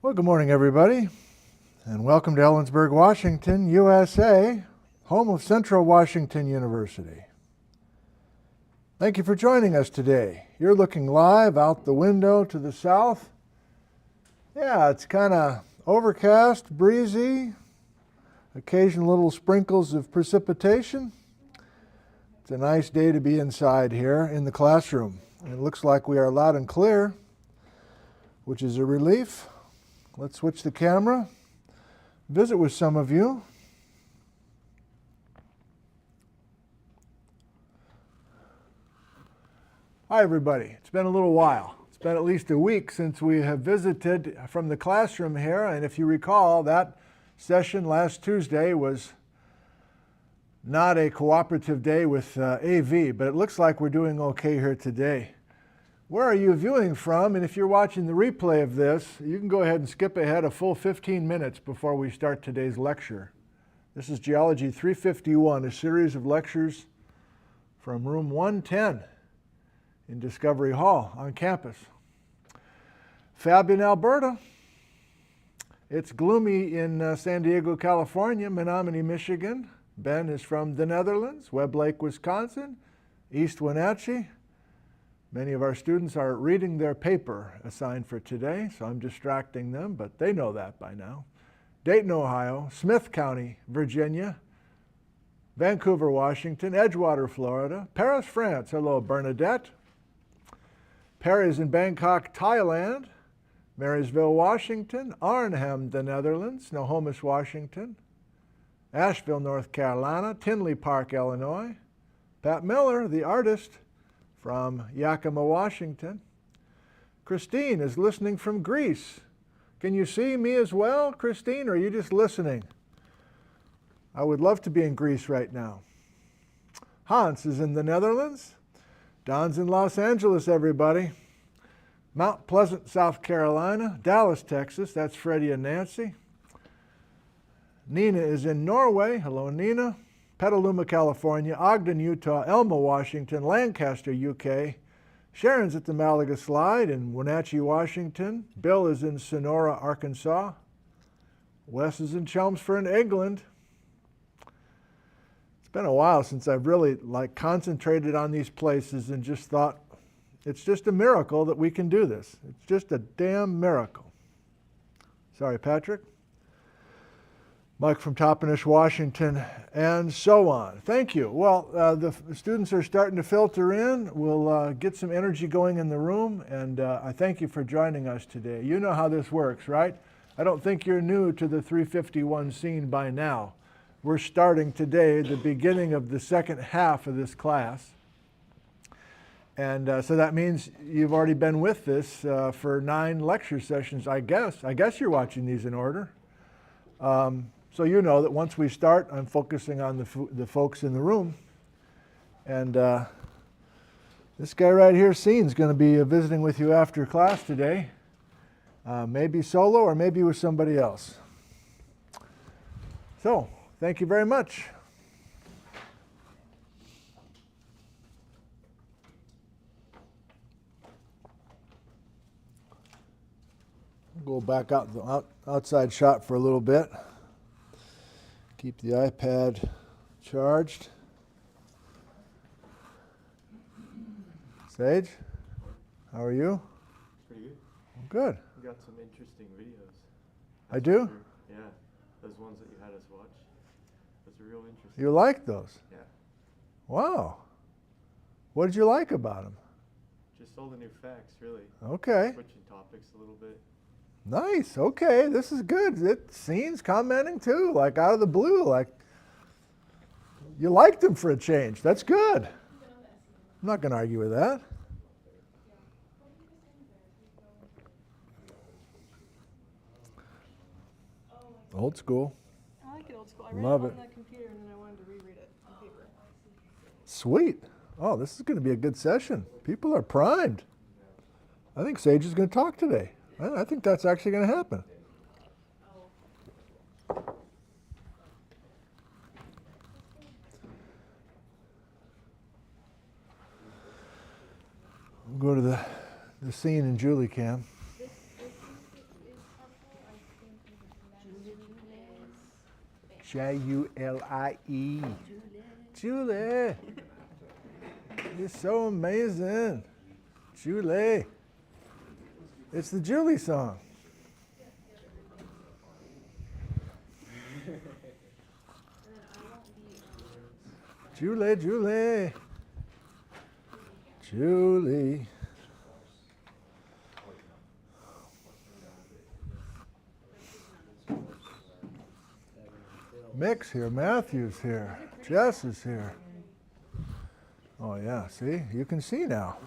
Well, good morning, everybody, and welcome to Ellensburg, Washington, USA, home of Central Washington University. Thank you for joining us today. You're looking live out the window to the south. Yeah, it's kind of overcast, breezy, occasional little sprinkles of precipitation. It's a nice day to be inside here in the classroom. It looks like we are loud and clear, which is a relief. Let's switch the camera, visit with some of you. Hi, everybody. It's been a little while. It's been at least a week since we have visited from the classroom here, and if you recall, that session last Tuesday was not a cooperative day with AV, but it looks like we're doing okay here today. Where are you viewing from? And if you're watching the replay of this, you can go ahead and skip ahead a full 15 minutes before we start today's lecture. This is Geology 351, a series of lectures from room 110 in Discovery Hall on campus. Fabian, Alberta. It's gloomy in San Diego, California, Menominee, Michigan. Ben is from the Netherlands, Webb Lake, Wisconsin, East Wenatchee. Many of our students are reading their paper assigned for today, so I'm distracting them, but they know that by now. Dayton, Ohio, Smith County, Virginia, Vancouver, Washington, Edgewater, Florida, Paris, France. Hello, Bernadette. Perry is in Bangkok, Thailand, Marysville, Washington, Arnhem, the Netherlands, Snohomish, Washington, Asheville, North Carolina, Tinley Park, Illinois. Pat Miller, the artist, from Yakima, Washington. Christine is listening from Greece. Can you see me as well, Christine, or are you just listening? I would love to be in Greece right now. Hans is in the Netherlands. Don's in Los Angeles, everybody. Mount Pleasant, South Carolina. Dallas, Texas. That's Freddie and Nancy. Nina is in Norway. Hello, Nina. Petaluma, California, Ogden, Utah, Elma, Washington, Lancaster, UK. Sharon's at the Malaga Slide in Wenatchee, Washington. Bill is in Sonora, Arkansas. Wes is in Chelmsford, England. It's been a while since I've really concentrated on these places and just thought, it's just a miracle that we can do this. It's just a damn miracle. Sorry, Patrick. Mike from Toppenish, Washington, and so on. Thank you. Well, the students are starting to filter in. We'll get some energy going in the room, and I thank you for joining us today. You know how this works, right? I don't think you're new to the 351 scene by now. We're starting today the beginning of the second half of this class. And so that means you've already been with this for 9 lecture sessions, I guess. I guess you're watching these in order. So you know that once we start, I'm focusing on the folks in the room. And this guy right here, Scene's going to be visiting with you after class today. Maybe solo or maybe with somebody else. So, thank you very much. We'll go back out the outside shot for a little bit. Keep the iPad charged. Sage, how are you? Pretty good. Good. You got some interesting videos. I do? Yeah, those ones that you had us watch. Those are real interesting. You like those? Yeah. Wow. What did you like about them? Just all the new facts, really. Okay. Switching topics a little bit. Nice. Okay, this is good. Scene's commenting too, like out of the blue, like you liked him for a change. That's good. I'm not going to argue with that. Old school. I like it old school. I Love read it it. on the computer and then I wanted to reread it on paper. Sweet. Oh, this is going to be a good session. People are primed. I think Sage is going to talk today. I think that's actually going to happen. We'll go to the scene in Julie Cam. Julie. Julie. You're so amazing. Julie. It's the Julie song. Julie, Julie. Julie. Mick's here, Matthew's here, Jess is here. Oh yeah, see, you can see now.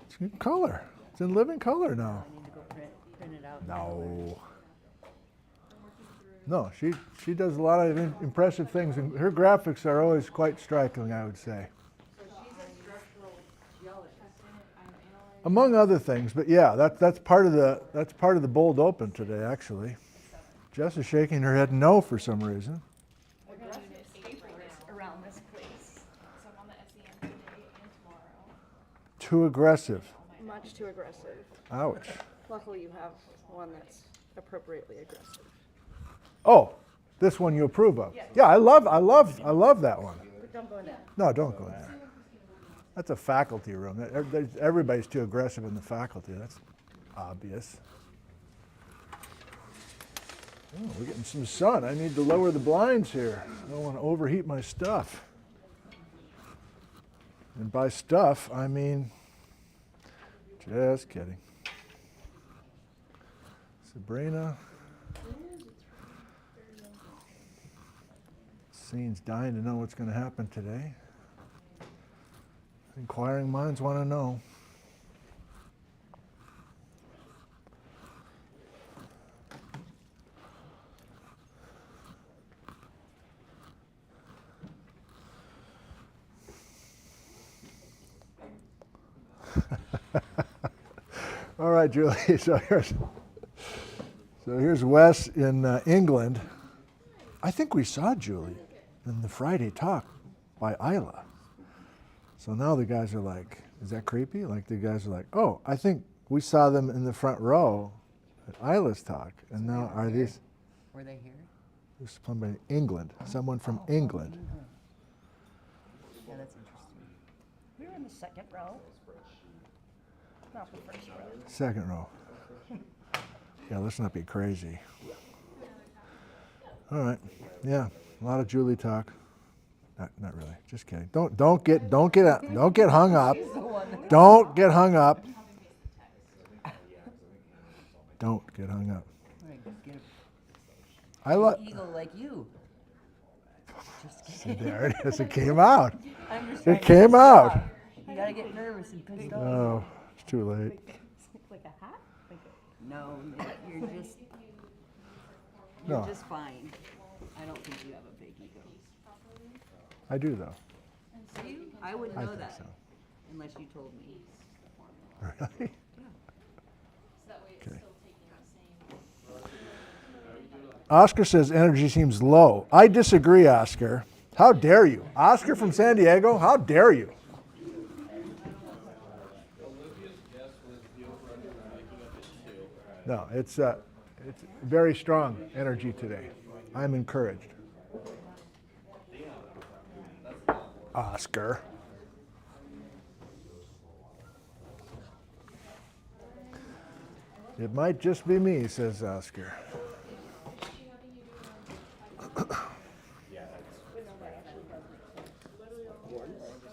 It's in color. It's in living color now. I need to go print it out. No. No, she does a lot of impressive things, and her graphics are always quite striking, I would say. So she's a structural geologist. Among other things, but yeah, that's part of the bold open today, actually. Jess is shaking her head no for some reason. We're gonna do papers around this place. So I'm on the SEM today and tomorrow. Too aggressive. Much too aggressive. Ouch. Luckily you have one that's appropriately aggressive. Oh, this one you approve of? Yeah, I love that one. But don't go in there. No, don't go in there. That's a faculty room. Everybody's too aggressive in the faculty. That's obvious. Oh, we're getting some sun. I need to lower the blinds here. I don't want to overheat my stuff. And by stuff, I mean, just kidding. Sabrina. Scene's dying to know what's going to happen today. Inquiring minds want to know. All right, Julie. So here's Wes in England. I think we saw Julie in the Friday talk by Isla. So now the guys are like, is that creepy? Like the guys are like, oh, I think we saw them in the front row at Isla's talk. And now are these? Were they here? This is from England. Someone from England. Yeah, that's interesting. We were in the second row. Not the first row. Second row. Yeah, let's not be crazy. All right. Yeah, a lot of Julie talk. Not really. Just kidding. Don't get hung up. Don't get hung up. Don't get hung up. I love. Eagle like you. Just kidding. There it is. It came out. I'm just trying It to came piss out. off. You gotta get nervous and pissed off. Oh, it's too late. Like a hat? No, you're just No. just fine. I don't think you have a big ego. I do though. Do you? I would I know think that so. unless you told me. Really? Okay. Oscar says energy seems low. I disagree, Oscar. How dare you? Oscar from San Diego, how dare you? No, it's very strong energy today. I'm encouraged. Oscar. It might just be me, says Oscar.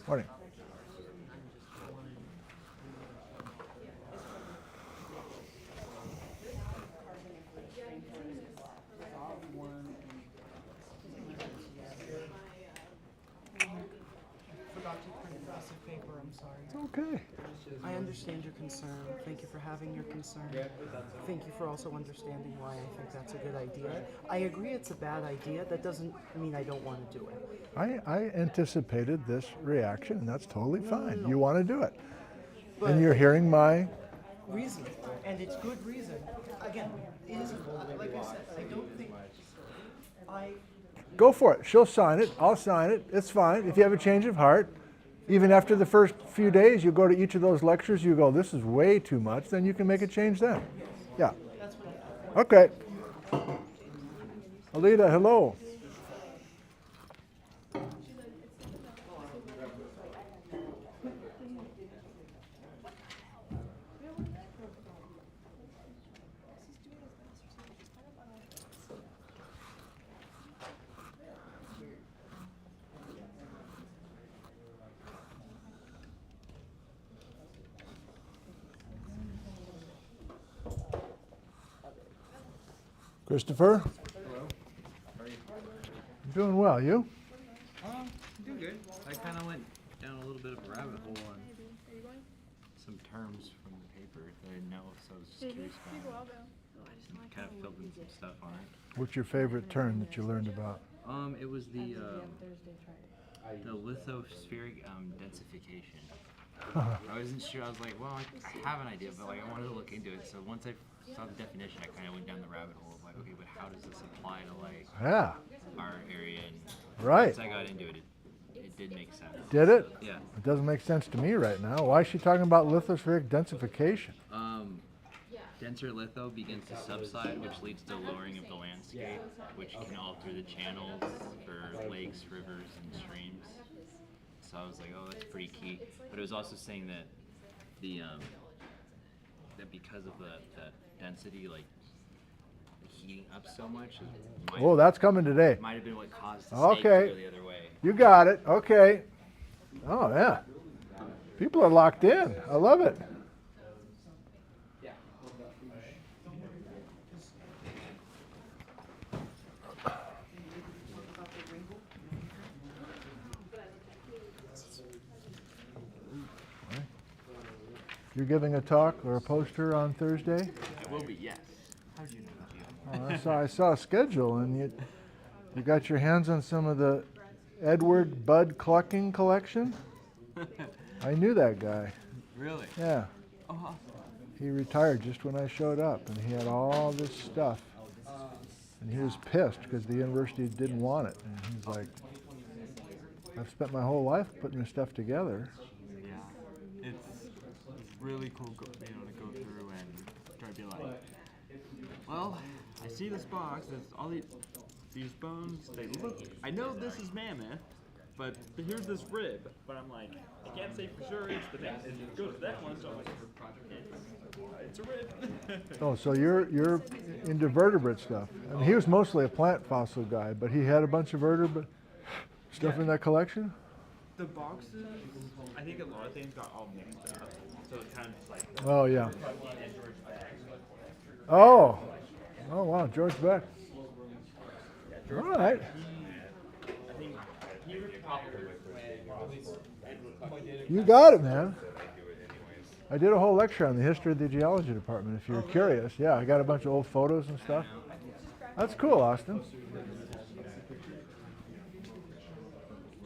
Morning. Forgot to print a piece of paper, I'm sorry. Okay. I understand your concern. Thank you for having your concern. Thank you for also understanding why I think that's a good idea. I agree it's a bad idea. That doesn't mean I don't want to do it. I anticipated this reaction, and that's totally fine. You want to do it. But And you're hearing my... reason, and it's good reason. Again, it isn't, like I said, I don't think, Go for it. She'll sign it. I'll sign it. It's fine. If you have a change of heart, even after the first few days, you go to each of those lectures, you go, this is way too much, then you can make a change then. Yeah. Okay. Alita, hello. Christopher? Hello. How are you? I'm doing well. You? Doing good. I kind of went down a little bit of a rabbit hole on some terms from the paper that I didn't know, so I was just curious about it. Kind of filled in some stuff on it. What's your favorite term that you learned about? It was the lithospheric densification. I wasn't sure. I was like, well, I have an idea, but like I wanted to look into it. So once I saw the definition, I kind of went down the rabbit hole of like, okay, but how does this apply to like Yeah. our area? And Right. once I got into it, it did make sense. Did it? So, yeah. It doesn't make sense to me right now. Why is she talking about lithospheric densification? Denser litho begins to subside, which leads to lowering of the landscape, which can alter the channels for lakes, rivers, and streams. So I was like, oh, that's pretty key. But it was also saying that the that because of the density, like heating up so much, Oh, that's coming today. might have been what caused the snake Okay. to go the other way. You got it. Okay. Oh, yeah. People are locked in. I love it. You're giving a talk or a poster on Thursday? It will be, yes. How do you know, Gio? Oh, I saw a schedule, and you got your hands on some of the Edward Bud Clucking collection? I knew that guy. Really? Yeah. Oh, awesome. He retired just when I showed up, and he had all this stuff. And he was pissed because the university didn't want it. And he's like, I've spent my whole life putting this stuff together. Yeah, it's really cool, to go through and try to be like, well, I see this box. There's all these bones. They look. I know this is mammoth, but here's this rib. But I'm like, I can't say for sure it's the mammoth. And it goes to that one, so I'm like, it's a rib. Oh, so you're into vertebrate stuff. I mean, he was mostly a plant fossil guy, but he had a bunch of vertebrate stuff in that collection? The boxes, I think a lot of things got all mixed up. So it's kind of just like, Oh, yeah. Oh. Oh, wow, George Beck. All right. I think he probably You got it, man. I did a whole lecture on the history of the geology department, if you're curious. Yeah, I got a bunch of old photos and stuff. That's cool, Austin.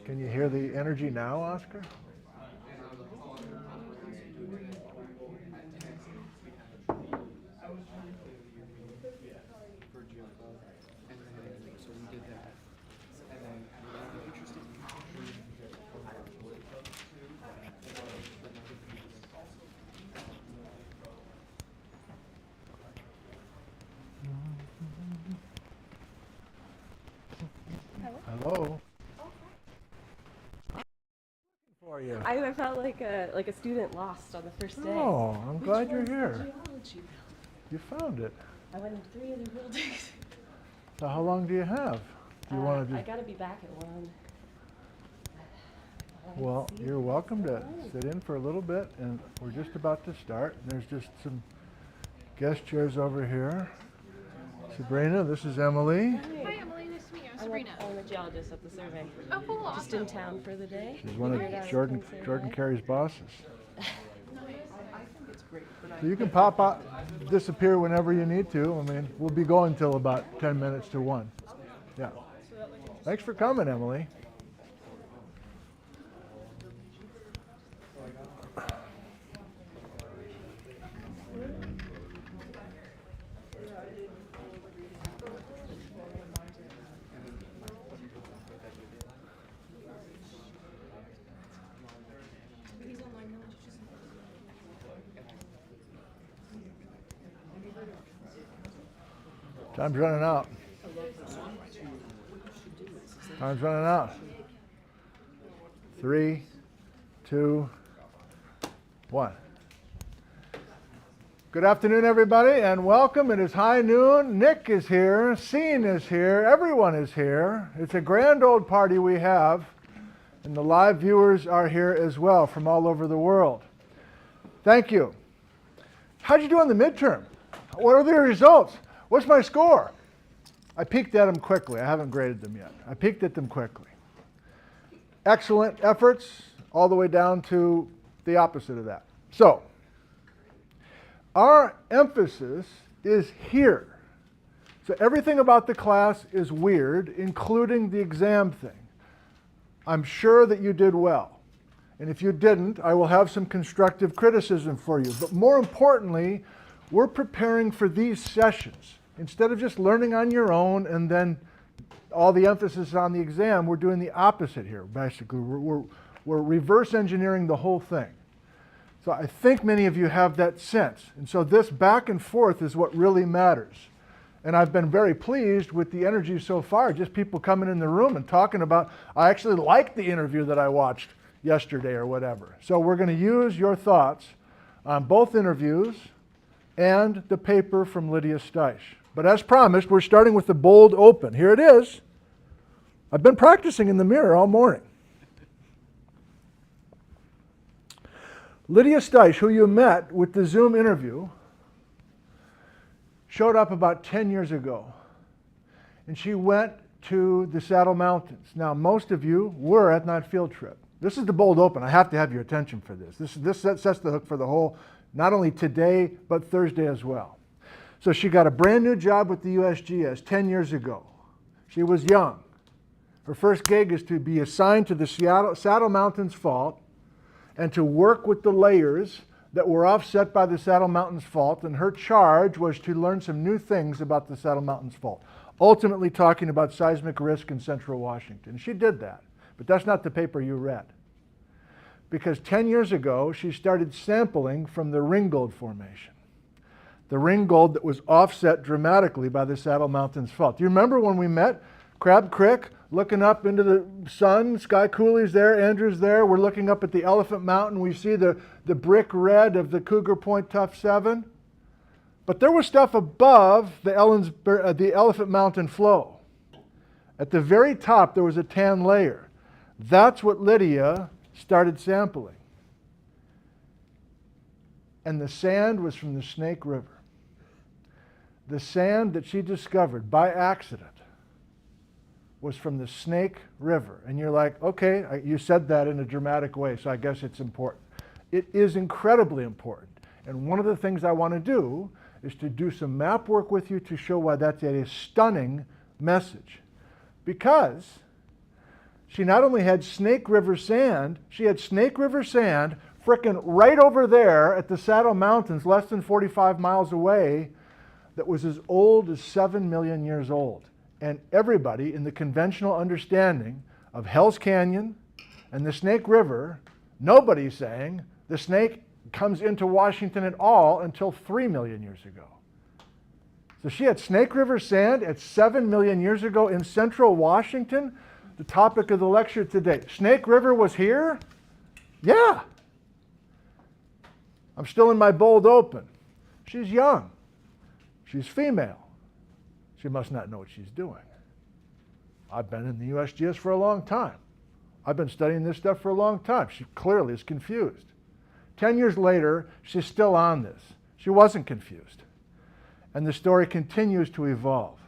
Can you hear the energy now, Oscar? So we did that. And then interesting. Hello. For you. I felt like a student lost on the first day. Oh, I'm glad you're Which one's here. the geology building? You found it. I went in 3 other buildings. So how long do you have? Do you want to I just? gotta be back at 1. Well, you're welcome to sit in for a little bit, and we're just about to start. There's just some guest chairs over here. Sabrina, this is Emily. Hi, Emily. Nice to meet you. I'm I'm Sabrina. a geologist at the survey. Oh, cool. Just in town for the day. She's one Figured out of I Jordan can say Jordan hi. Carey's bosses. I think it's great, but So you can pop out, disappear whenever you need to. I mean, we'll be going till about 10 minutes to 1. Yeah. Thanks for coming, Emily. Time's running out. Time's running out. 3, 2, 1. Good afternoon, everybody, and welcome. It is high noon. Nick is here. Scene is here. Everyone is here. It's a grand old party we have, and the live viewers are here as well from all over the world. Thank you. How'd you do on the midterm? What are the results? What's my score? I peeked at them quickly. I haven't graded them yet. I peeked at them quickly. Excellent efforts all the way down to the opposite of that. So, our emphasis is here. So everything about the class is weird, including the exam thing. I'm sure that you did well. And if you didn't, I will have some constructive criticism for you. But more importantly, we're preparing for these sessions. Instead of just learning on your own and then all the emphasis on the exam, we're doing the opposite here, basically. We're reverse engineering the whole thing. So I think many of you have that sense. And so this back and forth is what really matters. And I've been very pleased with the energy so far, just people coming in the room and talking about, I actually liked the interview that I watched yesterday or whatever. So we're going to use your thoughts on both interviews and the paper from Lydia Steisch. But as promised, we're starting with the bold open. Here it is. I've been practicing in the mirror all morning. Lydia Steisch, who you met with the Zoom interview, showed up about 10 years ago. And she went to the Saddle Mountains. Now, most of you were at that field trip. This is the bold open. I have to have your attention for this. This sets the hook for the whole, not only today, but Thursday as well. So she got a brand new job with the USGS 10 years ago. She was young. Her first gig is to be assigned to the Saddle Mountains Fault and to work with the layers that were offset by the Saddle Mountains Fault, and her charge was to learn some new things about the Saddle Mountains Fault, ultimately talking about seismic risk in central Washington. She did that, but that's not the paper you read. Because 10 years ago, she started sampling from the Ringgold Formation, the Ringgold that was offset dramatically by the Saddle Mountains Fault. Do you remember when we met? Crab Creek, looking up into the sun, Sky Cooley's there, Andrew's there. We're looking up at the Elephant Mountain. We see the brick red of the Cougar Point Tuff 7. But there was stuff above the Elephant Mountain flow. At the very top, there was a tan layer. That's what Lydia started sampling. And the sand was from the Snake River. The sand that she discovered by accident was from the Snake River. And you're like, okay, you said that in a dramatic way, so I guess it's important. It is incredibly important. And one of the things I want to do is to do some map work with you to show why that's a stunning message. Because she not only had Snake River sand, she had Snake River sand frickin' right over there at the Saddle Mountains, less than 45 miles away, that was as old as 7 million years old. And everybody in the conventional understanding of Hell's Canyon and the Snake River, nobody's saying the Snake comes into Washington at all until 3 million years ago. So she had Snake River sand at 7 million years ago in central Washington. The topic of the lecture today. Snake River was here? Yeah. I'm still in my bold open. She's young. She's female. She must not know what she's doing. I've been in the USGS for a long time. I've been studying this stuff for a long time. She clearly is confused. 10 years later, she's still on this. She wasn't confused. And the story continues to evolve.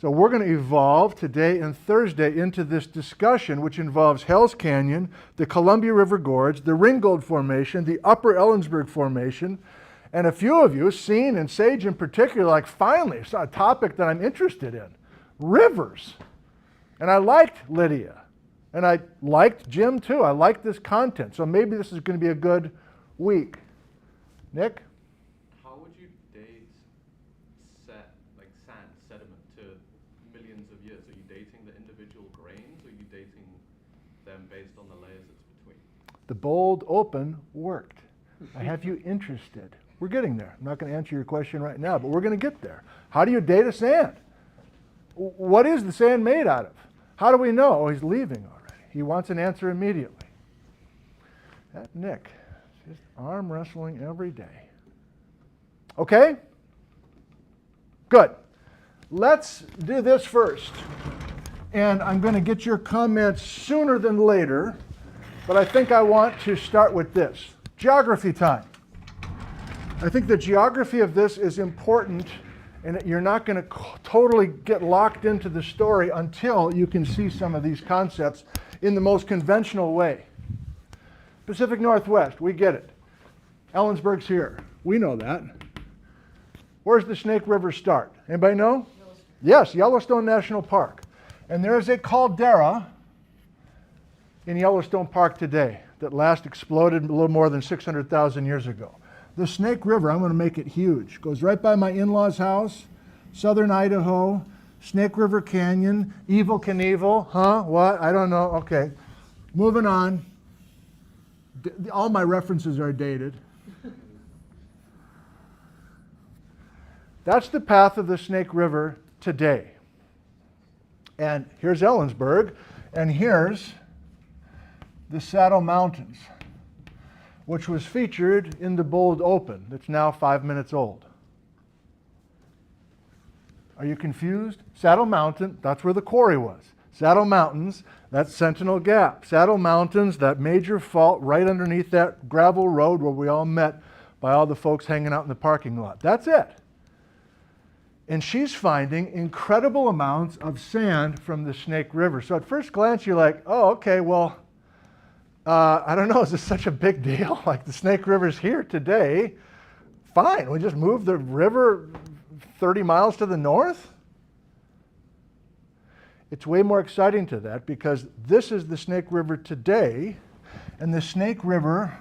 So we're going to evolve today and Thursday into this discussion, which involves Hell's Canyon, the Columbia River Gorge, the Ringgold Formation, the Upper Ellensburg Formation, and a few of you, Scene and Sage in particular, like, finally, it's a topic that I'm interested in. Rivers. And I liked Lydia. And I liked Jim too. I liked this content. So maybe this is going to be a good week. Nick? How would you date sand sediment to millions of years? Are you dating the individual grains, or are you dating them based on the layers it's between? The bold open worked. I have you interested. We're getting there. I'm not going to answer your question right now, but we're going to get there. How do you date a sand? What is the sand made out of? How do we know? Oh, he's leaving already. He wants an answer immediately. That Nick, just arm wrestling every day. Okay? Good. Let's do this first. And I'm going to get your comments sooner than later, but I think I want to start with this. Geography time. I think the geography of this is important And you're not going to totally get locked into the story until you can see some of these concepts in the most conventional way. Pacific Northwest, we get it. Ellensburg's here. We know that. Where's the Snake River start? Anybody know? Yes, Yellowstone National Park. And there is a caldera in Yellowstone Park today that last exploded a little more than 600,000 years ago. The Snake River, I'm going to make it huge, goes right by my in-laws' house, southern Idaho, Snake River Canyon, Evel Knievel, huh? What? I don't know. Okay. Moving on. All my references are dated. That's the path of the Snake River today. And here's Ellensburg, and here's the Saddle Mountains, which was featured in the Bold Open that's now 5 minutes old. Are you confused? Saddle Mountain, that's where the quarry was. Saddle Mountains, that's Sentinel Gap. Saddle Mountains, that major fault right underneath that gravel road where we all met by all the folks hanging out in the parking lot. That's it. And she's finding incredible amounts of sand from the Snake River. So at first glance, you're like, oh, okay, well, I don't know, is this such a big deal? Like the Snake River's here today. Fine, we just moved the river 30 miles to the north? It's way more exciting to that because this is the Snake River today, and the Snake River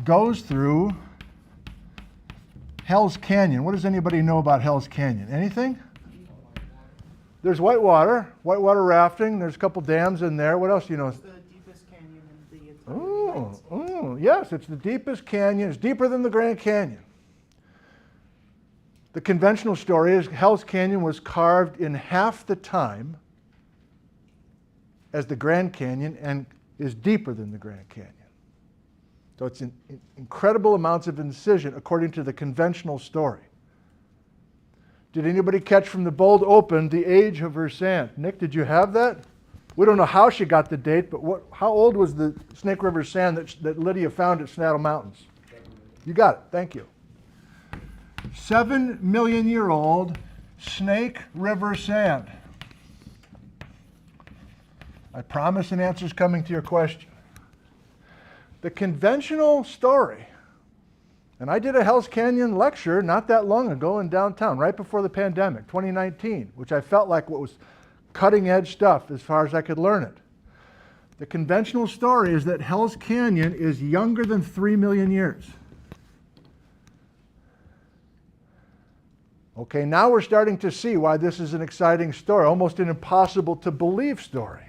goes through Hell's Canyon. What does anybody know about Hell's Canyon? Anything? There's whitewater rafting. There's a couple dams in there. What else do you know? It's the deepest canyon in the entire United States. Yes, it's the deepest canyon. It's deeper than the Grand Canyon. The conventional story is Hell's Canyon was carved in half the time as the Grand Canyon and is deeper than the Grand Canyon. So it's incredible amounts of incision according to the conventional story. Did anybody catch from the Bold Open the age of her sand? Nick, did you have that? We don't know how she got the date, but how old was the Snake River sand that Lydia found at Saddle Mountains? You got it. Thank you. 7 million year old Snake River sand. I promise an answer's coming to your question. The conventional story, and I did a Hell's Canyon lecture not that long ago in downtown, right before the pandemic, 2019, which I felt like what was cutting edge stuff as far as I could learn it. The conventional story is that Hell's Canyon is younger than 3 million years. Okay, now we're starting to see why this is an exciting story, almost an impossible to believe story.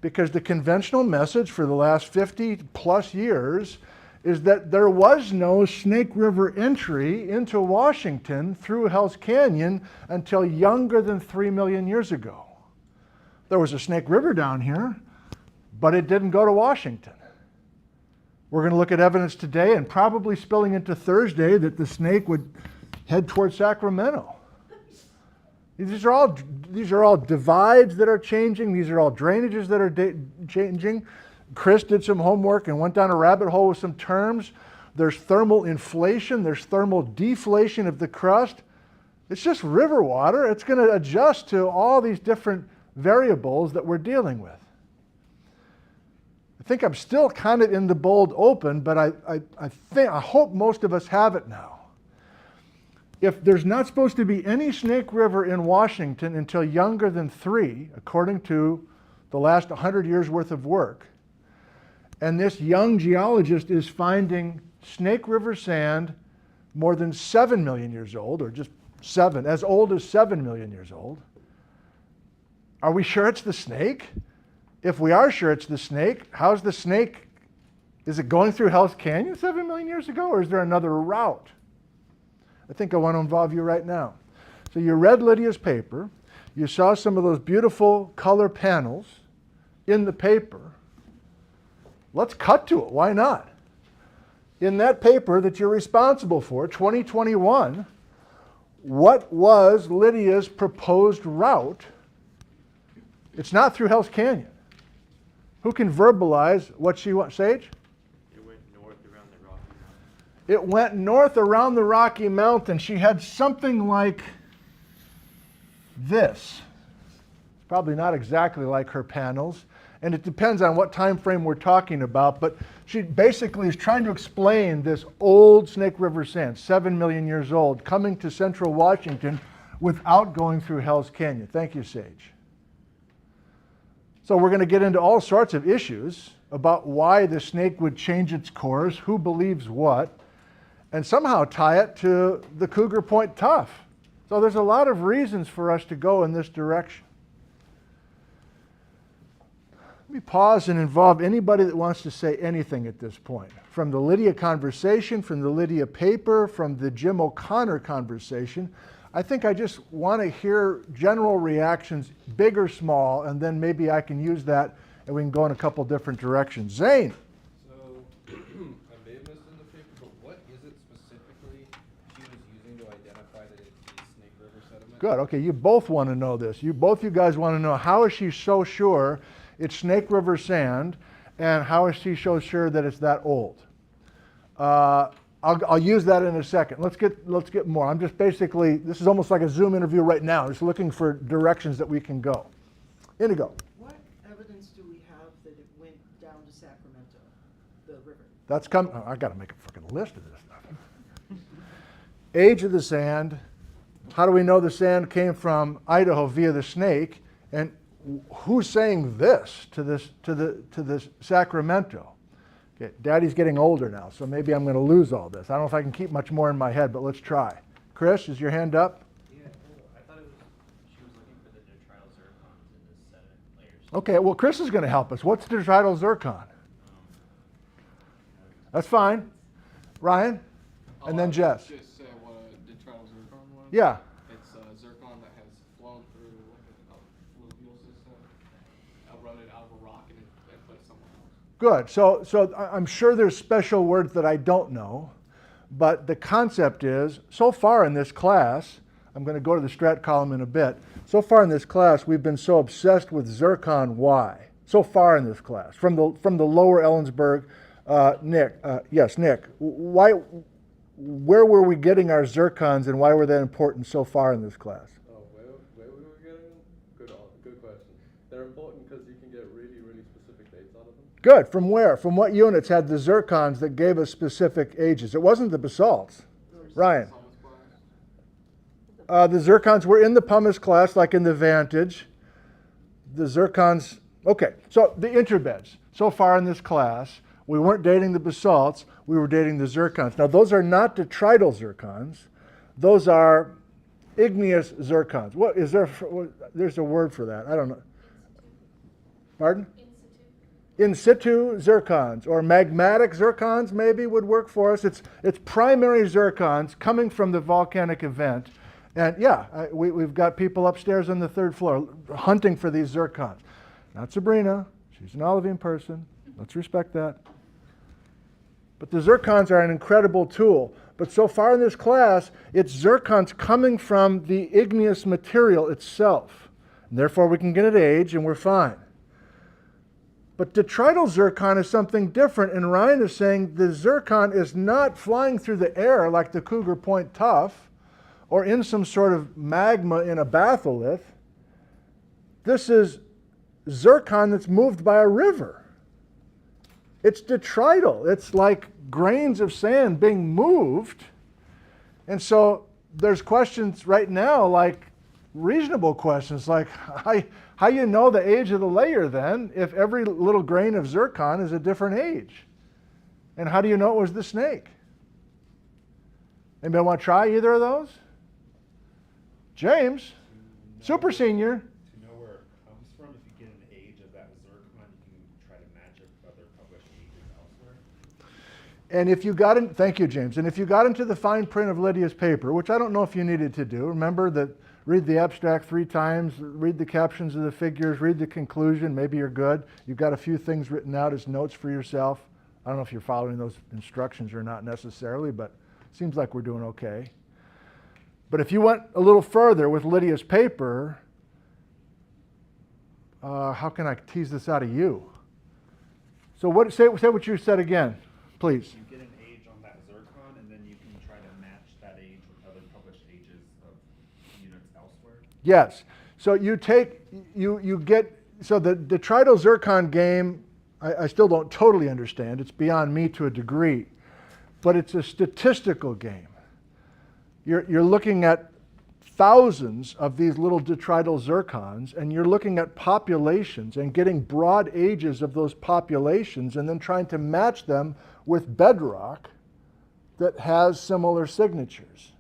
Because the conventional message for the last 50 plus years is that there was no Snake River entry into Washington through Hell's Canyon until younger than 3 million years ago. There was a Snake River down here, but it didn't go to Washington. We're going to look at evidence today and probably spilling into Thursday that the snake would head towards Sacramento. These are all divides that are changing. These are all drainages that are changing. Chris did some homework and went down a rabbit hole with some terms. There's thermal inflation. There's thermal deflation of the crust. It's just river water. It's going to adjust to all these different variables that we're dealing with. I think I'm still kind of in the Bold Open, but I hope most of us have it now. If there's not supposed to be any Snake River in Washington until younger than 3, according to the last 100 years worth of work, and this young geologist is finding Snake River sand more than 7 million years old, or just 7, as old as 7 million years old, are we sure it's the snake? If we are sure it's the snake, how's the snake? Is it going through Hell's Canyon 7 million years ago, or is there another route? I think I want to involve you right now. So you read Lydia's paper. You saw some of those beautiful color panels in the paper. Let's cut to it. Why not? In that paper that you're responsible for, 2021, what was Lydia's proposed route? It's not through Hell's Canyon. Who can verbalize what she wants? Sage? It went north around the Rocky Mountains. it went north around the Rocky Mountains. She had something like this. It's probably not exactly like her panels, and it depends on what time frame we're talking about, but she basically is trying to explain this old Snake River sand, 7 million years old, coming to central Washington without going through Hell's Canyon. Thank you, Sage. So we're going to get into all sorts of issues about why the snake would change its course, who believes what, and somehow tie it to the Cougar Point Tuff. So there's a lot of reasons for us to go in this direction. Let me pause and involve anybody that wants to say anything at this point. From the Lydia conversation, from the Lydia paper, from the Jim O'Connor conversation, I think I just want to hear general reactions, big or small, and then maybe I can use that and we can go in a couple different directions. Zane. So, I may have missed in the paper, but what is it specifically she was using to identify that it's the Snake River sediment? Good. Okay, you both want to know this. Both you guys want to know, how is she so sure it's Snake River sand, and how is she so sure that it's that old? I'll use that in a second. Let's get more. I'm just basically, this is almost like a Zoom interview right now. I'm just looking for directions that we can go. Indigo. What evidence do we have that it went down to Sacramento, the river? That's coming. Oh, I got to make a freaking list of this stuff. Age of the sand. How do we know the sand came from Idaho via the Snake? And who's saying this to this Sacramento? Okay, Daddy's getting older now, so maybe I'm going to lose all this. I don't know if I can keep much more in my head, but let's try. Chris, is your hand up? Yeah, I thought she was looking for the detrital zircons in the sediment layers. Okay, well, Chris is going to help us. What's detrital zircon? That's fine. Ryan? And then Jess. Just say what a detrital zircon was? Yeah. It's zircon that has flown through a fluvial system, eroded out of a rock, and put it somewhere else. Good. So I'm sure there's special words that I don't know, but the concept is, so far in this class, I'm going to go to the strat column in a bit, so far in this class we've been so obsessed with zircon. Why? So far in this class, from the lower Ellensburg, Nick, where were we getting our zircons and why were they important so far in this class? Oh, where we were getting them? Good question. They're important because you can get really, really specific dates out of them. Good. From where? From what units had the zircons that gave us specific ages? It wasn't the basalts. Ryan. The zircons were in the pumice class, like in the Vantage. The zircons, okay. So the interbeds. So far in this class, we weren't dating the basalts, we were dating the zircons. Now those are not detrital zircons. Those are igneous zircons. What is there? There's a word for that. I don't know. Pardon? In situ zircons, or magmatic zircons maybe would work for us. It's primary zircons coming from the volcanic event. And yeah, we've got people upstairs on the third floor hunting for these zircons. Not Sabrina. She's an olivine person. Let's respect that. But the zircons are an incredible tool. But so far in this class, it's zircons coming from the igneous material itself. And therefore, we can get at age and we're fine. But detrital zircon is something different, and Ryan is saying the zircon is not flying through the air like the Cougar Point Tuff or in some sort of magma in a batholith. This is zircon that's moved by a river. It's detrital. It's like grains of sand being moved. And so there's questions right now, like reasonable questions, like how you know the age of the layer then if every little grain of zircon is a different age? And how do you know it was the snake? Anybody want to try either of those? James, super senior. To know where it comes from, if you get an age of that zircon, you can try to match it with other published ages elsewhere. And if you got in, thank you, James. And if you got into the fine print of Lydia's paper, which I don't know if you needed to do, remember that read the abstract 3 times, read the captions of the figures, read the conclusion, maybe you're good. You've got a few things written out as notes for yourself. I don't know if you're following those instructions or not necessarily, but it seems like we're doing okay. But if you went a little further with Lydia's paper, how can I tease this out of you? So say what you said again, please. You get an age on that zircon, and Yes. So you take, you get, so the detrital zircon game, I still don't totally understand. It's beyond me to a degree. But it's a statistical game. You're looking at thousands of these little detrital zircons, and you're looking at populations and getting broad ages of those populations and then trying to match them with bedrock that has similar signatures.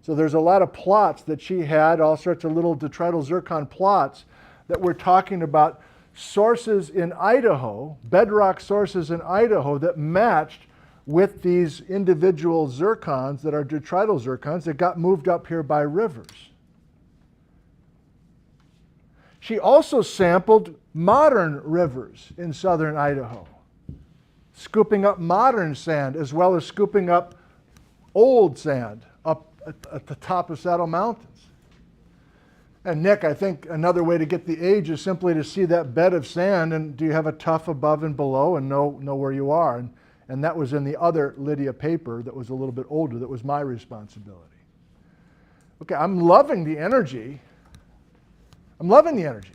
So there's a lot of plots that she had, all sorts of little detrital zircon plots that were talking about sources in Idaho, bedrock sources in Idaho that matched with these individual zircons that are detrital zircons that got moved up here by rivers. She also sampled modern rivers in southern Idaho, scooping up modern sand as well as scooping up old sand up at the top of Saddle Mountains. And Nick, I think another way to get the age is simply to see that bed of sand and do you have a tuff above and below and know where you are. And that was in the other Lydia paper that was a little bit older, that was my responsibility. Okay, I'm loving the energy. I'm loving the energy.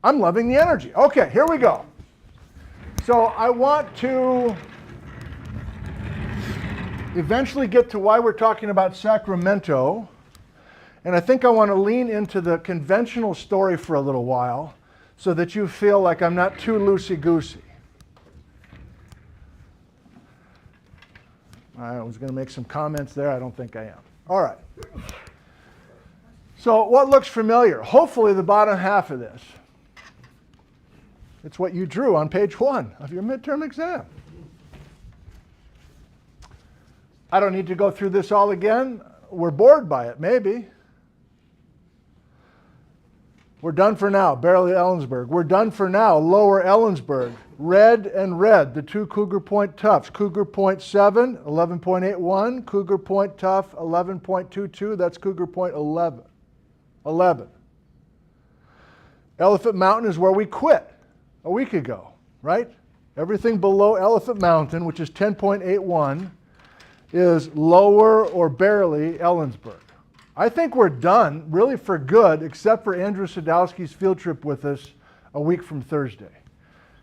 I'm loving the energy. Okay, here we go. So I want to eventually get to why we're talking about Sacramento. And I think I want to lean into the conventional story for a little while so that you feel like I'm not too loosey-goosey. I was going to make some comments there. I don't think I am. All right. So what looks familiar? Hopefully the bottom half of this. It's what you drew on page 1 of your midterm exam. I don't need to go through this all again. We're bored by it, maybe. We're done for now, barely Ellensburg. We're done for now, lower Ellensburg. Red and red, the two Cougar Point Toughs. Cougar Point 7, 11.81. Cougar Point Tough, 11.22. That's Cougar Point 11. Elephant Mountain is where we quit a week ago, right? Everything below Elephant Mountain, which is 10.81, is lower or barely Ellensburg. I think we're done, really for good, except for Andrew Sadowski's field trip with us a week from Thursday.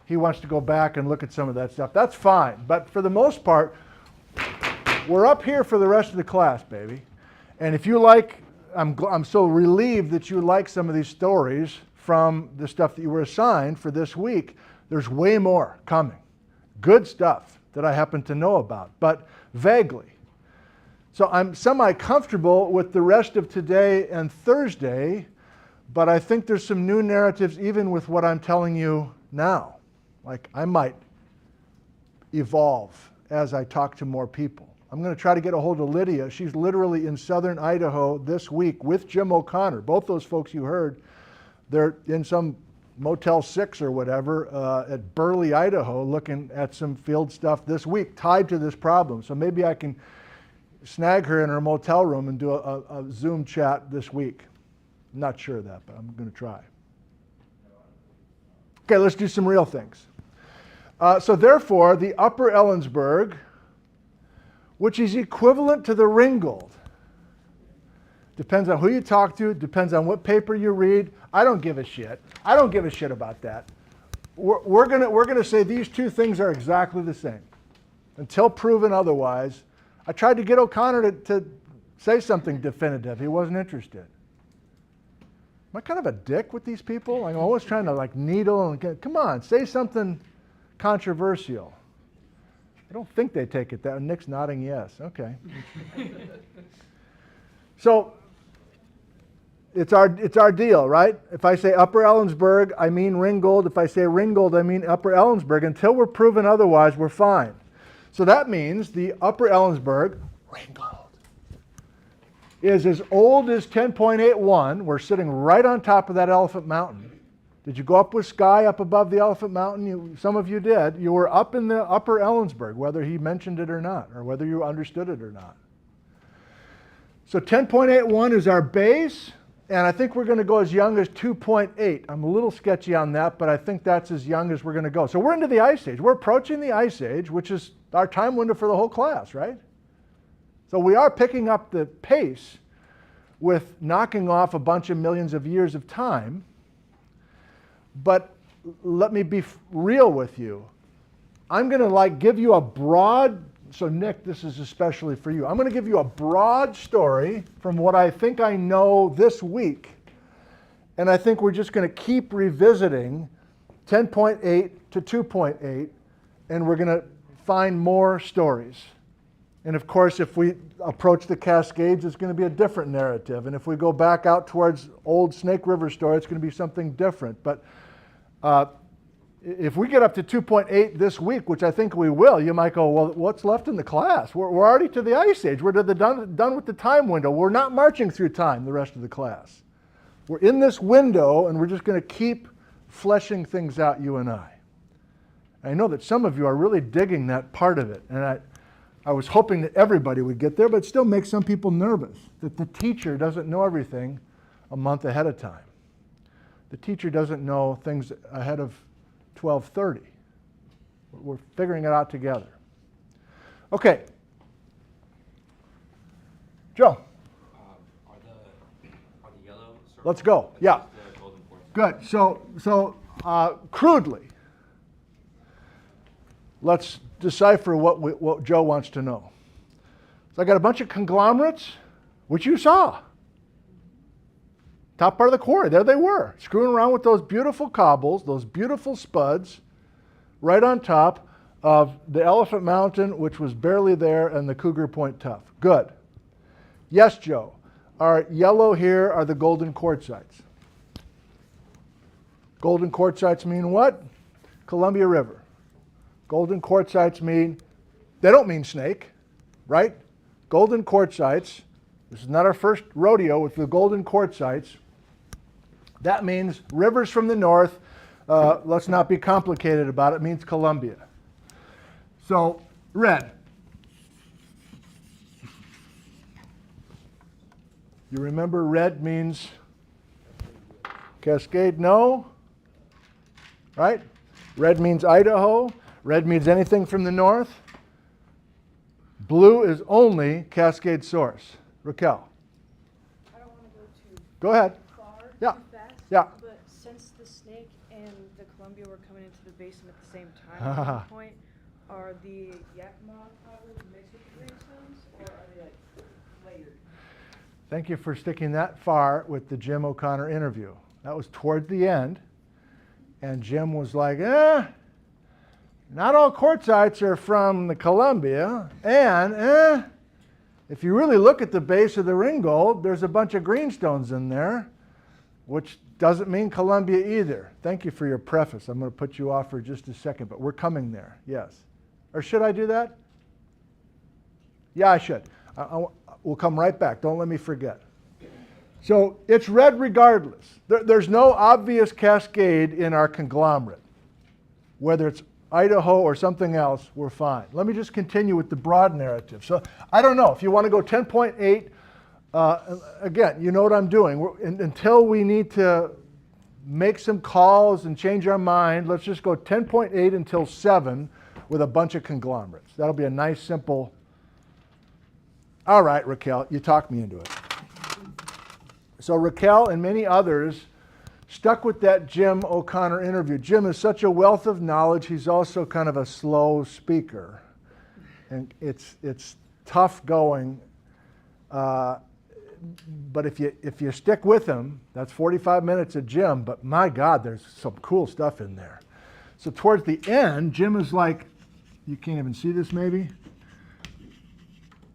He wants to go back and look at some of that stuff. That's fine, but for the most part, we're up here for the rest of the class, baby. And if you like, I'm so relieved that you like some of these stories from the stuff that you were assigned for this week. There's way more coming. Good stuff that I happen to know about, but vaguely. So I'm semi-comfortable with the rest of today and Thursday, but I think there's some new narratives even with what I'm telling you now. Like I might evolve as I talk to more people. I'm going to try to get a hold of Lydia. She's literally in southern Idaho this week with Jim O'Connor. Both those folks you heard, they're in some Motel 6 or whatever at Burley, Idaho, looking at some field stuff this week tied to this problem. So maybe I can snag her in her motel room and do a Zoom chat this week. I'm not sure of that, but I'm going to try. Okay, let's do some real things. So therefore, the upper Ellensburg, which is equivalent to the Ringgold, depends on who you talk to, depends on what paper you read. I don't give a shit. I don't give a shit about that. We're gonna say these two things are exactly the same until proven otherwise. I tried to get O'Connor to say something definitive. He wasn't interested. Am I kind of a dick with these people? I'm always trying to like needle and get, come on, say something controversial. I don't think they take it that. Nick's nodding yes. Okay. So it's our deal, right? If I say upper Ellensburg, I mean Ringgold. If I say Ringgold, I mean upper Ellensburg. Until we're proven otherwise, we're fine. So that means the upper Ellensburg, Ringgold, is as old as 10.81. We're sitting right on top of that Elephant Mountain. Did you go up with Sky up above the Elephant Mountain? Some of you did. You were up in the upper Ellensburg, whether he mentioned it or not, or whether you understood it or not. So 10.81 is our base, and I think we're going to go as young as 2.8. I'm a little sketchy on that, but I think that's as young as we're going to go. So we're into the Ice Age. We're approaching the Ice Age, which is our time window for the whole class, right? So we are picking up the pace with knocking off a bunch of millions of years of time. But let me be real with you. I'm going to give you a broad, so Nick, this is especially for you. I'm going to give you a broad story from what I think I know this week. And I think we're just going to keep revisiting 10.8 to 2.8, and we're going to find more stories. And of course, if we approach the Cascades, it's going to be a different narrative. And if we go back out towards old Snake River story, it's going to be something different. But if we get up to 2.8 this week, which I think we will, you might go, well, what's left in the class? We're already to the Ice Age. We're done with the time window. We're not marching through time the rest of the class. We're in this window, and we're just going to keep fleshing things out, you and I. I know that some of you are really digging that part of it, and I was hoping that everybody would get there, but it still makes some people nervous that the teacher doesn't know everything a month ahead of time. The teacher doesn't know things ahead of 12:30. We're figuring it out together. Okay. Joe. Are the yellow circles? Let's go. Yeah. The golden quartz? Good. So crudely, let's decipher what Joe wants to know. So I got a bunch of conglomerates, which you saw. Top part of the quarry, there they were, screwing around with those beautiful cobbles, those beautiful spuds, right on top of the Elephant Mountain, which was barely there, and the Cougar Point Tuff. Good. Yes, Joe. Our yellow here are the golden quartzites. Golden quartzites mean what? Columbia River. Golden quartzites mean, they don't mean snake, right? Golden quartzites, this is not our first rodeo with the golden quartzites. That means rivers from the north, let's not be complicated about it, means Columbia. So, red. You remember red means Cascade? No? Right? Red means Idaho. Red means anything from the north. Blue is only Cascade source. Raquel. I don't want to go too Go ahead. far, Yeah. too fast. Yeah. But since the Snake and the Columbia were coming into the basin at the same time, at one point, are the Yakima cobbles mixed with the greenstones, or are they layered? Thank you for sticking that far with the Jim O'Connor interview. That was toward the end. And Jim was like, not all quartzites are from the Columbia. And if you really look at the base of the Ringgold, there's a bunch of greenstones in there, which doesn't mean Columbia either. Thank you for your preface. I'm going to put you off for just a second, but we're coming there, yes. Or should I do that? Yeah, I should. We'll come right back. Don't let me forget. So it's red regardless. There's no obvious cascade in our conglomerate. Whether it's Idaho or something else, we're fine. Let me just continue with the broad narrative. So I don't know. If you want to go 10.8, again, you know what I'm doing. Until we need to make some calls and change our mind, let's just go 10.8 until 7 with a bunch of conglomerates. That'll be a nice, simple... All right, Raquel, you talked me into it. So Raquel and many others stuck with that Jim O'Connor interview. Jim is such a wealth of knowledge. He's also kind of a slow speaker. And it's tough going. But if you stick with him, that's 45 minutes of Jim. But my God, there's some cool stuff in there. So towards the end, Jim is like, you can't even see this maybe?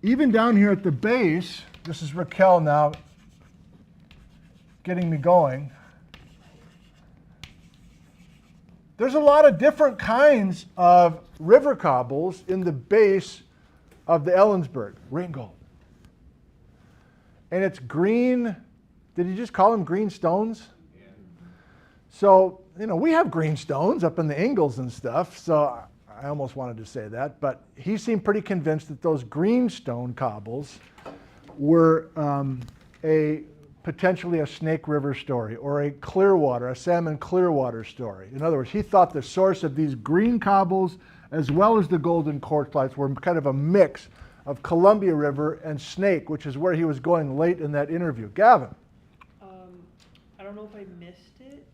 Even down here at the base, this is Raquel now getting me going. There's a lot of different kinds of river cobbles in the base of the Ellensburg, Ringgold. And it's green, did you just call them green stones? Yeah. So, we have green stones up in the Ingalls and stuff, so I almost wanted to say that, but he seemed pretty convinced that those greenstone cobbles were potentially a Snake River story or a Salmon Clearwater story. In other words, he thought the source of these green cobbles as well as the golden quartzites were kind of a mix of Columbia River and Snake, which is where he was going late in that interview. Gavin. I don't know if I missed it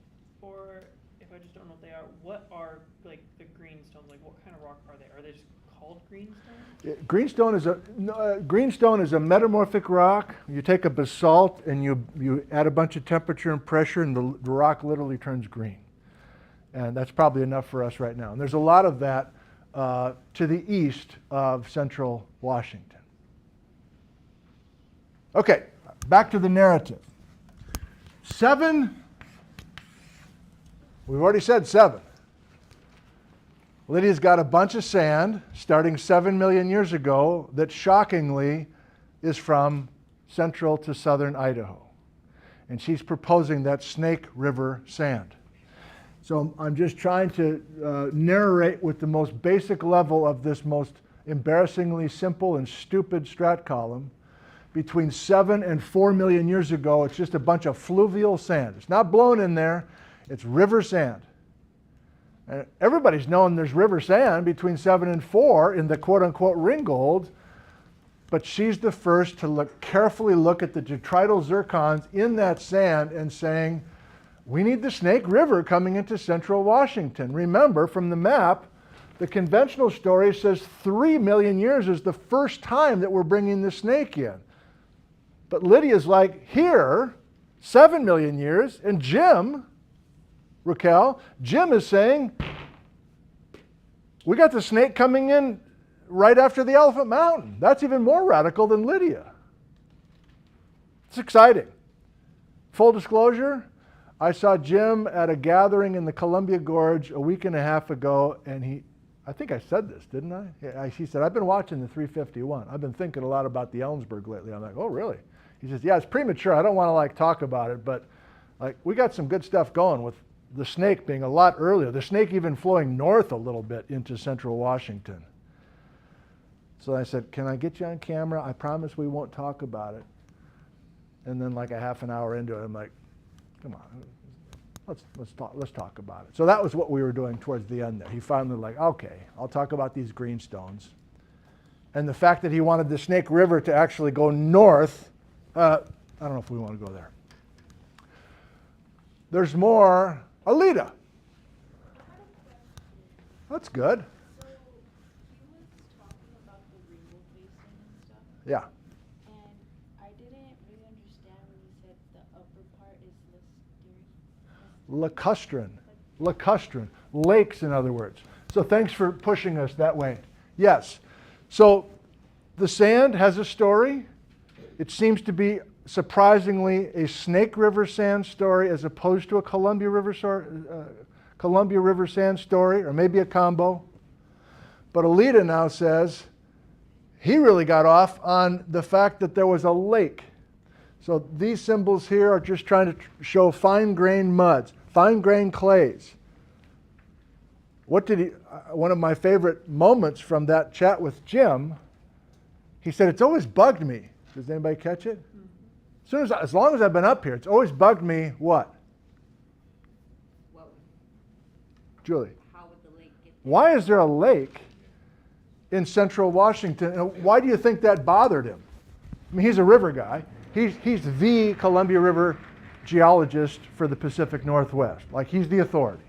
or if I just don't know if they are. What are like the greenstones? Like what kind of rock are they? Are they just called greenstone? Greenstone is a metamorphic rock. You take a basalt and you add a bunch of temperature and pressure, and the rock literally turns green. And that's probably enough for us right now. And there's a lot of that to the east of central Washington. Okay, back to the narrative. 7, we've already said 7. Lydia's got a bunch of sand starting 7 million years ago that shockingly is from central to southern Idaho. And she's proposing that Snake River sand. So I'm just trying to narrate with the most basic level of this most embarrassingly simple and stupid strat column. Between 7 and 4 million years ago, it's just a bunch of fluvial sand. It's not blown in there, it's river sand. And everybody's known there's river sand between 7 and 4 in the quote-unquote Ringgold, but she's the first to carefully look at the detrital zircons in that sand and saying, we need the Snake River coming into central Washington. Remember, from the map, the conventional story says 3 million years is the first time that we're bringing the Snake in. But Lydia's like, here, 7 million years, and Jim is saying, we got the Snake coming in right after the Elephant Mountain. That's even more radical than Lydia. It's exciting. Full disclosure, I saw Jim at a gathering in the Columbia Gorge a week and a half ago, and I think I said this, didn't I? Yeah, he said, I've been watching the 351. I've been thinking a lot about the Ellensburg lately. I'm like, oh, really? He says, yeah, it's premature. I don't want to talk about it, but we got some good stuff going with the Snake being a lot earlier. The Snake even flowing north a little bit into central Washington. So I said, can I get you on camera? I promise we won't talk about it. And then like a half an hour into it, I'm like, come on, let's talk about it. So that was what we were doing towards the end there. He finally like, okay, I'll talk about these greenstones. And the fact that he wanted the Snake River to actually go north, I don't know if we want to go there. There's more. Alita. That's good. So he was talking about the Ringgold Basin and stuff. Yeah. And I didn't really understand when he said the upper part is Lacustrine. Lacustrine. Lakes, in other words. So thanks for pushing us that way. Yes. So the sand has a story. It seems to be surprisingly a Snake River sand story as opposed to a Columbia River sand story, or maybe a combo. But Alita now says he really got off on the fact that there was a lake. So these symbols here are just trying to show fine-grained muds, fine-grained clays. What did he? One of my favorite moments from that chat with Jim, he said, it's always bugged me. Does anybody catch it? As long as I've been up here, it's always bugged me what? Julie. How would the lake get there? Why is there a lake in central Washington? And why do you think that bothered him? I mean, he's a river guy. He's the Columbia River geologist for the Pacific Northwest. Like, he's the authority.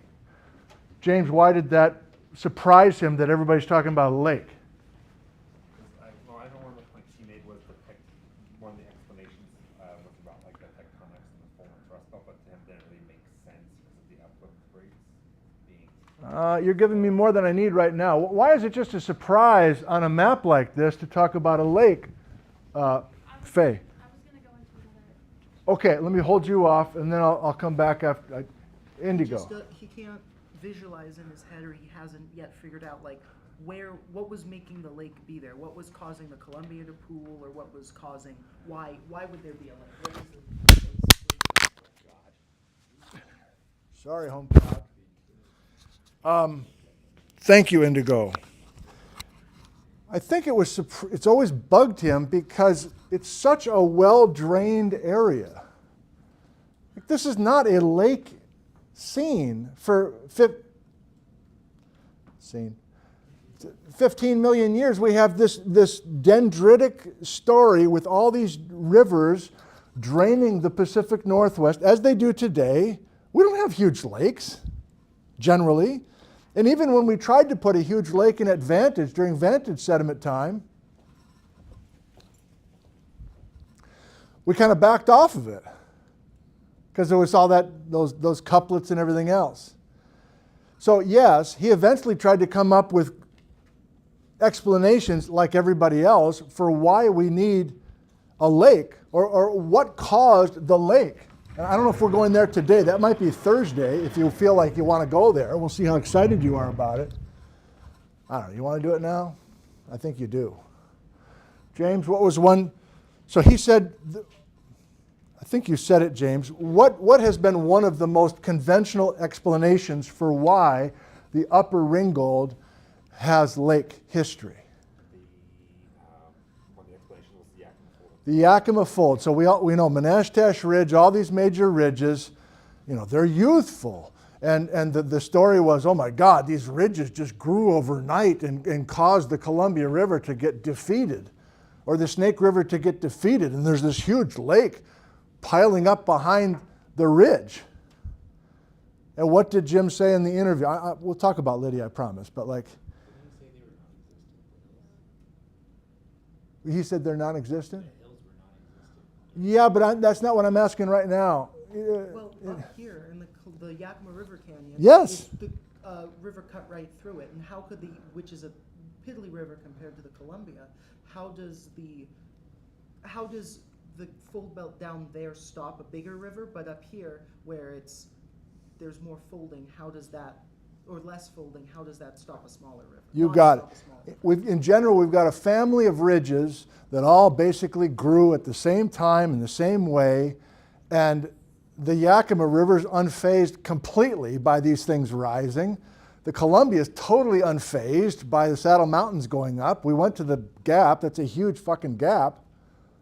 James, why did that surprise him that everybody's talking about a lake? I know one of the points he made was one of the explanations was about like the tectonics and the fold and thrust belt, but to him didn't really make sense because of the uplift rates being. You're giving me more than I need right now. Why is it just a surprise on a map like this to talk about a lake, Faye? I was going to go into another. Okay, let me hold you off, and then I'll come back after. Indigo. He can't visualize in his head, or he hasn't yet figured out like what was making the lake be there, what was causing the Columbia to pool, or what was causing why would there be a lake? What is the Sorry, home crowd. Thank you, Indigo. I think it's always bugged him because it's such a well-drained area. Like, this is not a lake scene 15 million years, we have this dendritic story with all these rivers draining the Pacific Northwest, as they do today. We don't have huge lakes, generally. And even when we tried to put a huge lake in at Vantage during Vantage sediment time, we kind of backed off of it because there was all those couplets and everything else. So yes, he eventually tried to come up with explanations like everybody else for why we need a lake or what caused the lake. And I don't know if we're going there today. That might be Thursday if you feel like you want to go there. We'll see how excited you are about it. I don't know. You want to do it now? I think you do. James, what was one? So he said, I think you said it, James. What has been one of the most conventional explanations for why the Upper Ringgold has lake history? One of the explanations was the Yakima Fold. The Yakima Fold. So we know Menashtash Ridge, all these major ridges, they're youthful. And the story was, oh my God, these ridges just grew overnight and caused the Columbia River to get defeated, or the Snake River to get defeated. And there's this huge lake piling up behind the ridge. And what did Jim say in the interview? We'll talk about Lydia, I promise. But he said they're non-existent? Yeah, but that's not what I'm asking right now. Well, up here in the Yakima River Canyon, yes, the river cut right through it, and how could which is a piddly river compared to the Columbia, how does the fold belt down there stop a bigger river, but up here where there's more folding, how does that, or less folding, how does that stop a smaller river? You got it. In general, we've got a family of ridges that all basically grew at the same time in the same way, and the Yakima River is unfazed completely by these things rising. The Columbia is totally unfazed by the Saddle Mountains going up. We went to the gap. That's a huge fucking gap.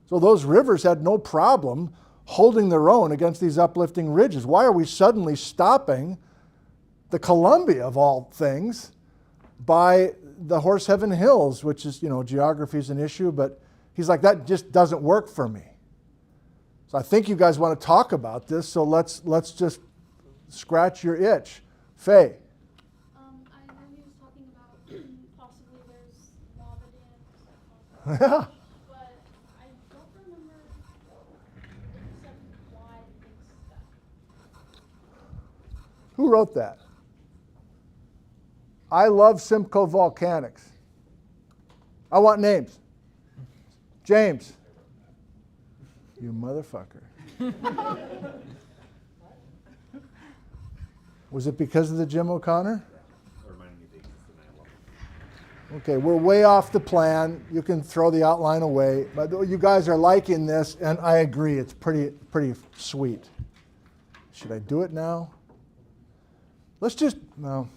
So those rivers had no problem holding their own against these uplifting ridges. Why are we suddenly stopping the Columbia, of all things, by the Horseheaven Hills, which is, geography is an issue, but he's like, that just doesn't work for me. So I think you guys want to talk about this, so let's just scratch your itch. Faye. I know he was talking about possibly there's lava dams. Yeah. But I don't remember except why it thinks that. Who wrote that? I love Simcoe Volcanics. I want names. James. You motherfucker. Was it because of the Jim O'Connor? Okay, we're way off the plan. You can throw the outline away. But you guys are liking this, and I agree. It's pretty sweet. Should I do it now? Let's just, no.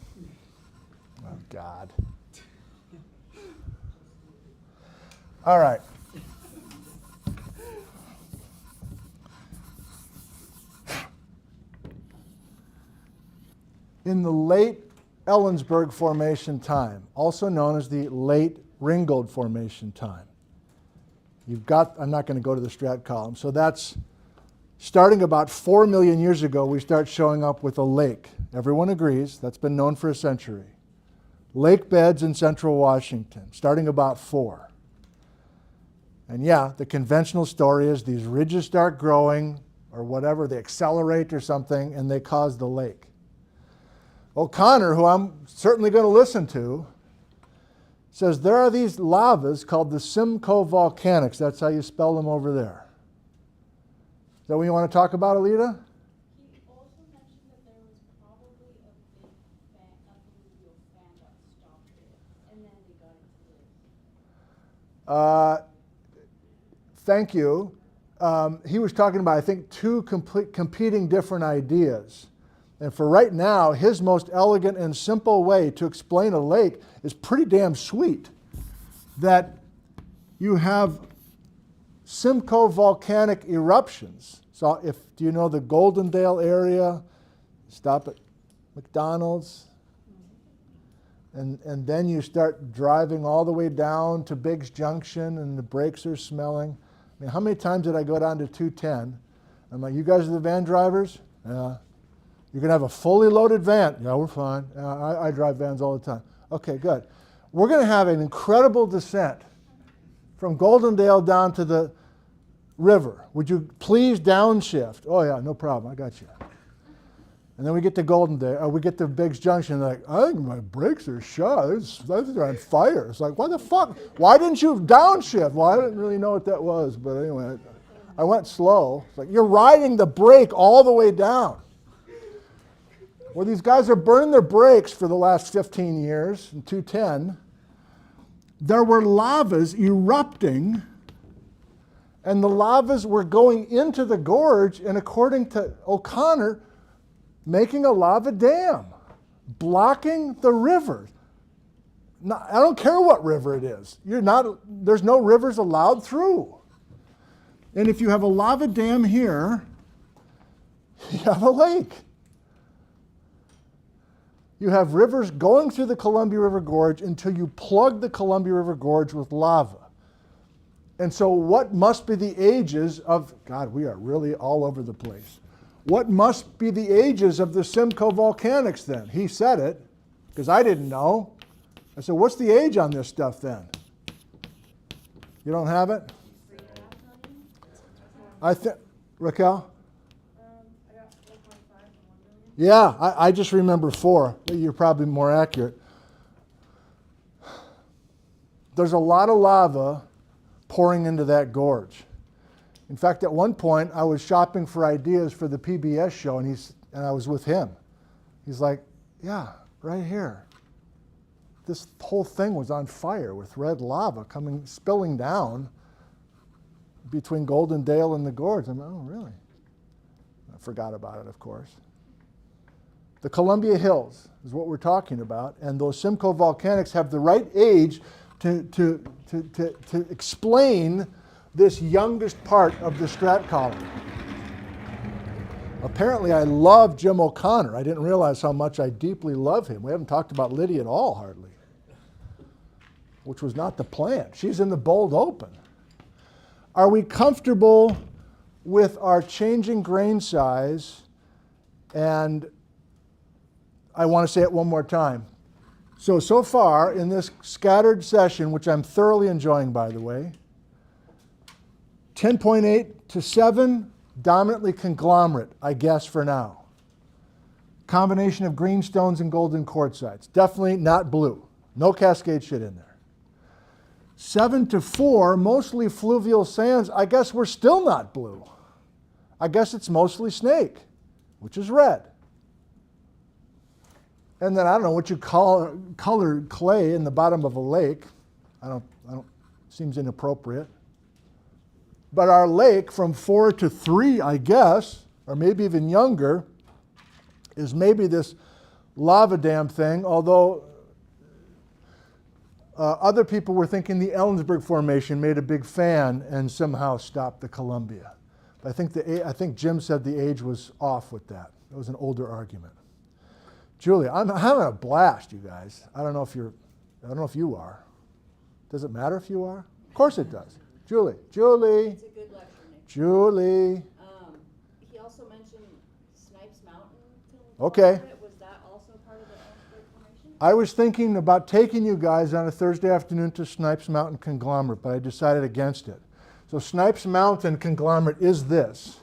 Oh, God. All right. In the late Ellensburg Formation time, also known as the late Ringgold Formation time, you've got, I'm not going to go to the strat column, so that's starting about 4 million years ago, we start showing up with a lake. Everyone agrees, that's been known for a century. Lake beds in central Washington, starting about 4. And yeah, the conventional story is these ridges start growing, or whatever, they accelerate or something, and they cause the lake. O'Connor, who I'm certainly going to listen to, says there are these lavas called the Simcoe Volcanics. That's how you spell them over there. Is that what you want to talk about, Alita? He also mentioned that there was probably a big alluvial fan that stopped it, and then they got into this. Thank you. He was talking about, I think, two competing different ideas. And for right now, his most elegant and simple way to explain a lake is pretty damn sweet. That you have Simcoe volcanic eruptions. So do you know the Goldendale area? Stop at McDonald's. And then you start driving all the way down to Biggs Junction and the brakes are smelling. I mean, how many times did I go down to 210? I'm like, you guys are the van drivers? Yeah. You're going to have a fully loaded van? Yeah, we're fine. I drive vans all the time. Okay, good. We're going to have an incredible descent from Goldendale down to the river. Would you please downshift? Oh yeah, no problem, I got you. And then we get to Goldendale, we get to Biggs Junction, and like, I think my brakes are shot. I think they're on fire. It's like, what the fuck? Why didn't you downshift? Well, I didn't really know what that was, but anyway, I went slow. It's like, you're riding the brake all the way down. Well, these guys are burning their brakes for the last 15 years in 210. There were lavas erupting, and the lavas were going into the gorge, and according to O'Connor, making a lava dam, blocking the river. Now, I don't care what river it is. There's no rivers allowed through. And if you have a lava dam here, you have a lake. You have rivers going through the Columbia River Gorge until you plug the Columbia River Gorge with lava. And so what must be the ages of, God, we are really all over the place. What must be the ages of the Simcoe volcanics then? He said it, because I didn't know. I said, what's the age on this stuff then? You don't have it? I think, Raquel? I got 4.5 and 1 million. Yeah, I just remember 4. You're probably more accurate. There's a lot of lava pouring into that gorge. In fact, at one point, I was shopping for ideas for the PBS show, and I was with him. He's like, yeah, right here. This whole thing was on fire with red lava spilling down between Goldendale and the gorge. I'm like, oh, really? I forgot about it, of course. The Columbia Hills is what we're talking about, and those Simcoe volcanics have the right age to explain this youngest part of the strat column. Apparently, I love Jim O'Connor. I didn't realize how much I deeply love him. We haven't talked about Lydia at all, hardly, which was not the plan. She's in the bold open. Are we comfortable with our changing grain size? And I want to say it one more time. So far in this scattered session, which I'm thoroughly enjoying, by the way, 10.8 to 7, dominantly conglomerate, I guess, for now. Combination of greenstones and golden quartzites. Definitely not blue. No Cascade shit in there. 7 to 4, mostly fluvial sands. I guess we're still not blue. I guess it's mostly snake, which is red. And then I don't know what you call colored clay in the bottom of a lake. I don't seems inappropriate. But our lake from 4 to 3, I guess, or maybe even younger, is maybe this lava dam thing, although other people were thinking the Ellensburg Formation made a big fan and somehow stopped the Columbia. But I think Jim said the age was off with that. It was an older argument. Julia, I'm having a blast, you guys. I don't know if you are. Does it matter if you are? Of course it does. Julie. It's a good lecture, Nick. Julie. He also mentioned Snipes Mountain. Okay. Was that also part of the Ellensburg Formation? I was thinking about taking you guys on a Thursday afternoon to Snipes Mountain Conglomerate, but I decided against it. So Snipes Mountain Conglomerate is this.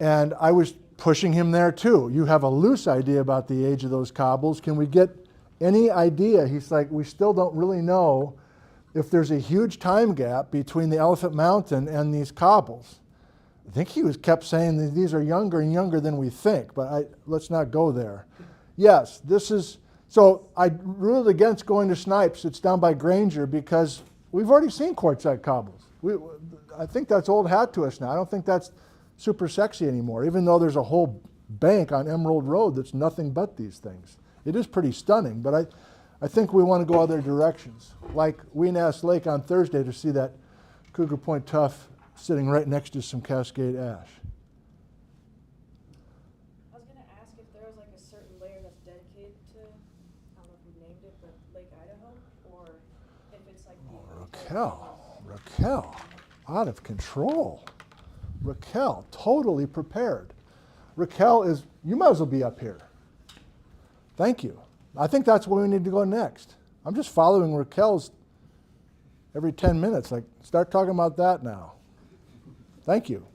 And I was pushing him there too. You have a loose idea about the age of those cobbles. Can we get any idea? He's like, we still don't really know if there's a huge time gap between the Elephant Mountain and these cobbles. I think he kept saying that these are younger and younger than we think, but let's not go there. Yes, so I ruled against going to Snipes. It's down by Granger because we've already seen quartzite cobbles. I think that's old hat to us now. I don't think that's super sexy anymore, even though there's a whole bank on Emerald Road that's nothing but these things. It is pretty stunning, but I think we want to go other directions, like Weenass Lake on Thursday to see that Cougar Point Tuff sitting right next to some Cascade ash. I was gonna ask if there was like a certain layer that's dedicated to, I don't know if we named it, it's like. Raquel, out of control. Raquel, totally prepared. Raquel you might as well be up here. Thank you. I think that's where we need to go next. I'm just following Raquel's every 10 minutes. Like, start talking about that now. Thank you.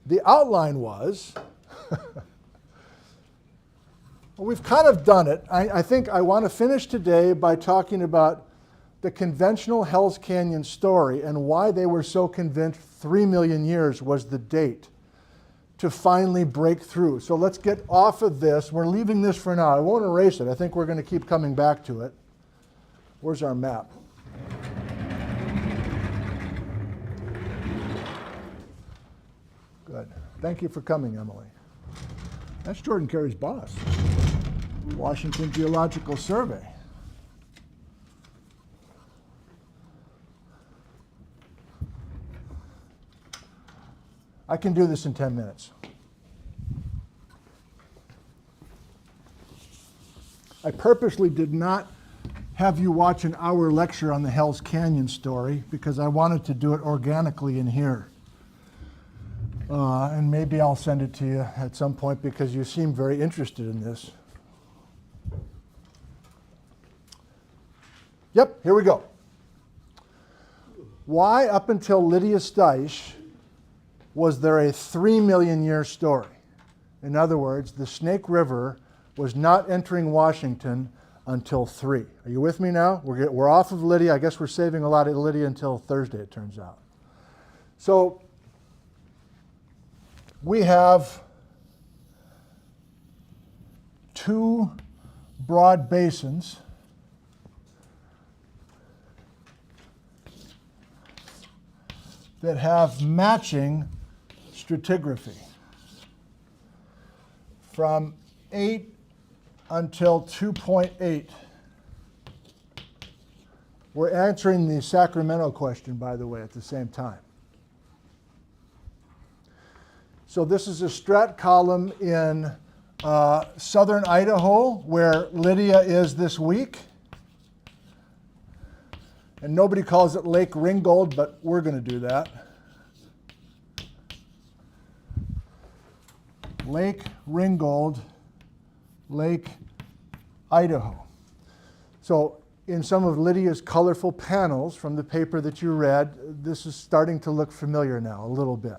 The outline was, well, we've kind of done it. I think I want to finish today by talking about the conventional Hell's Canyon story and why they were so convinced 3 million years was the date to finally break through. So let's get off of this. We're leaving this for now. I won't erase it. I think we're going to keep coming back to it. Where's our map? Good. Thank you for coming, Emily. That's Jordan Carey's boss, Washington Geological Survey. I can do this in 10 minutes. I purposely did not have you watch an hour lecture on the Hell's Canyon story because I wanted to do it organically in here. And maybe I'll send it to you at some point because you seem very interested in this. Yep, here we go. Why, up until Lydia Steisch, was there a 3 million year story? In other words, the Snake River was not entering Washington until 3. Are you with me now? We're off of Lydia. I guess we're saving a lot of Lydia until Thursday, it turns out. So we have 2 broad basins that have matching stratigraphy from 8 until 2.8. We're answering the Sacramento question, by the way, at the same time. So this is a strat column in southern Idaho, where Lydia is this week. And nobody calls it Lake Ringgold, but we're going to do that. Lake Ringgold, Lake Idaho. So in some of Lydia's colorful panels from the paper that you read, this is starting to look familiar now a little bit.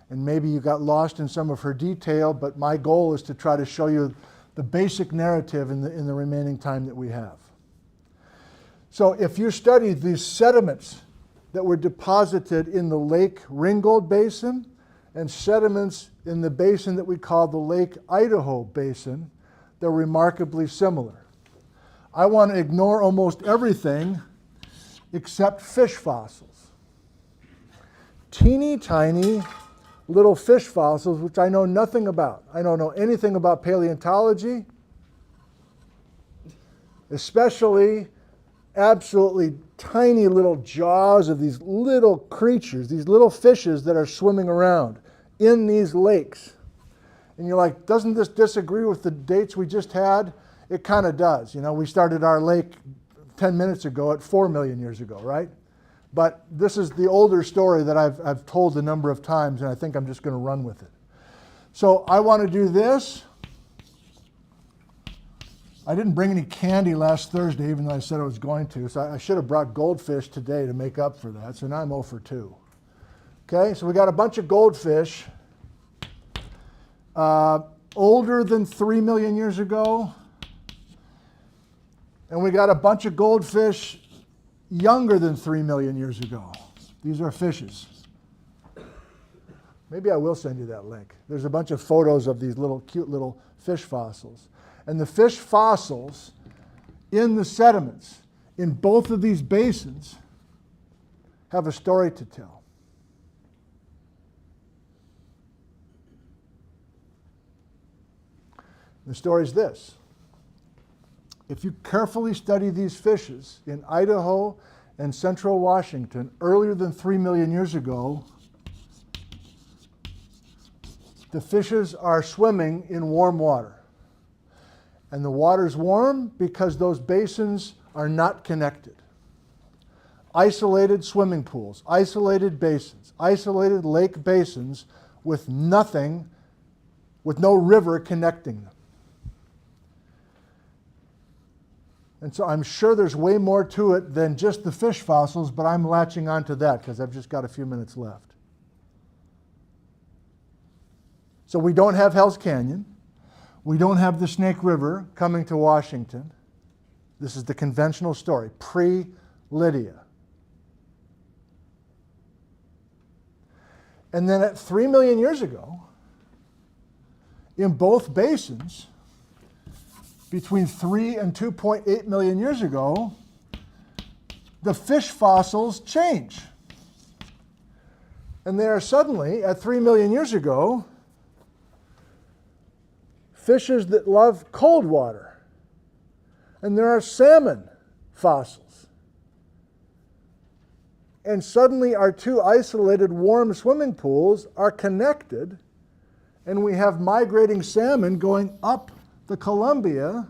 And maybe you got lost in some of her detail, but my goal is to try to show you the basic narrative in the remaining time that we have. So if you study these sediments that were deposited in the Lake Ringgold Basin and sediments in the basin that we call the Lake Idaho Basin, they're remarkably similar. I want to ignore almost everything except fish fossils. Teeny tiny little fish fossils, which I know nothing about. I don't know anything about paleontology, especially absolutely tiny little jaws of these little creatures, these little fishes that are swimming around in these lakes. And you're like, doesn't this disagree with the dates we just had? It kind of does. You know, we started our lake 10 minutes ago at 4 million years ago, right? But this is the older story that I've told a number of times, and I think I'm just going to run with it. So I want to do this. I didn't bring any candy last Thursday, even though I said I was going to, so I should have brought goldfish today to make up for that, so now I'm 0 for 2. Okay, so we got a bunch of goldfish older than 3 million years ago, and we got a bunch of goldfish younger than 3 million years ago. These are fishes. Maybe I will send you that link. There's a bunch of photos of these little cute little fish fossils. And the fish fossils in the sediments in both of these basins have a story to tell. The story is this. If you carefully study these fishes in Idaho and central Washington earlier than 3 million years ago, the fishes are swimming in warm water. And the water's warm because those basins are not connected. isolated swimming pools, isolated basins, isolated lake basins with nothing, with no river connecting them. And so I'm sure there's way more to it than just the fish fossils, but I'm latching onto that because I've just got a few minutes left. So we don't have Hell's Canyon. We don't have the Snake River coming to Washington. This is the conventional story, pre-Lydia. And then at 3 million years ago, in both basins, between 3 and 2.8 million years ago, the fish fossils change. And they are suddenly, at 3 million years ago, fishes that love cold water. And there are salmon fossils. And suddenly our two isolated warm swimming pools are connected, and we have migrating salmon going up the Columbia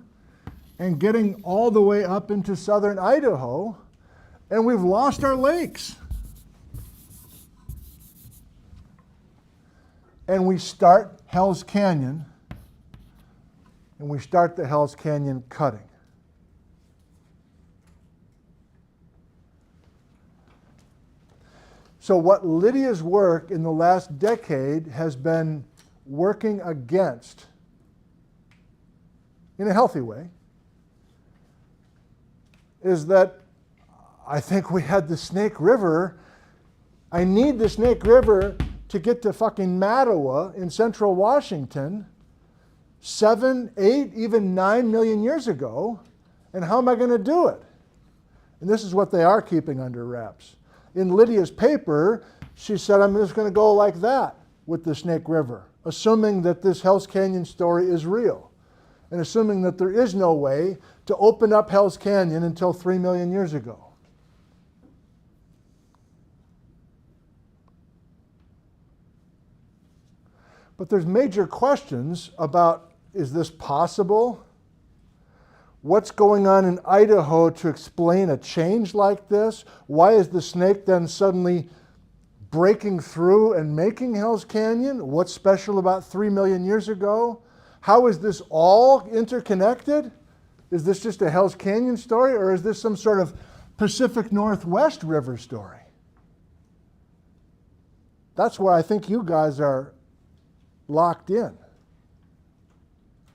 and getting all the way up into southern Idaho, and we've lost our lakes. And we start Hell's Canyon, and we start the Hell's Canyon cutting. So what Lydia's work in the last decade has been working against, in a healthy way, is that I think we had the Snake River. I need the Snake River to get to fucking Mattawa in central Washington 7, 8, even 9 million years ago. And how am I going to do it? And this is what they are keeping under wraps. In Lydia's paper, she said, I'm just going to go like that with the Snake River, assuming that this Hell's Canyon story is real, and assuming that there is no way to open up Hell's Canyon until 3 million years ago. But there's major questions about, is this possible? What's going on in Idaho to explain a change like this? Why is the snake then suddenly breaking through and making Hell's Canyon? What's special about 3 million years ago? How is this all interconnected? Is this just a Hell's Canyon story, or is this some sort of Pacific Northwest River story? That's where I think you guys are locked in,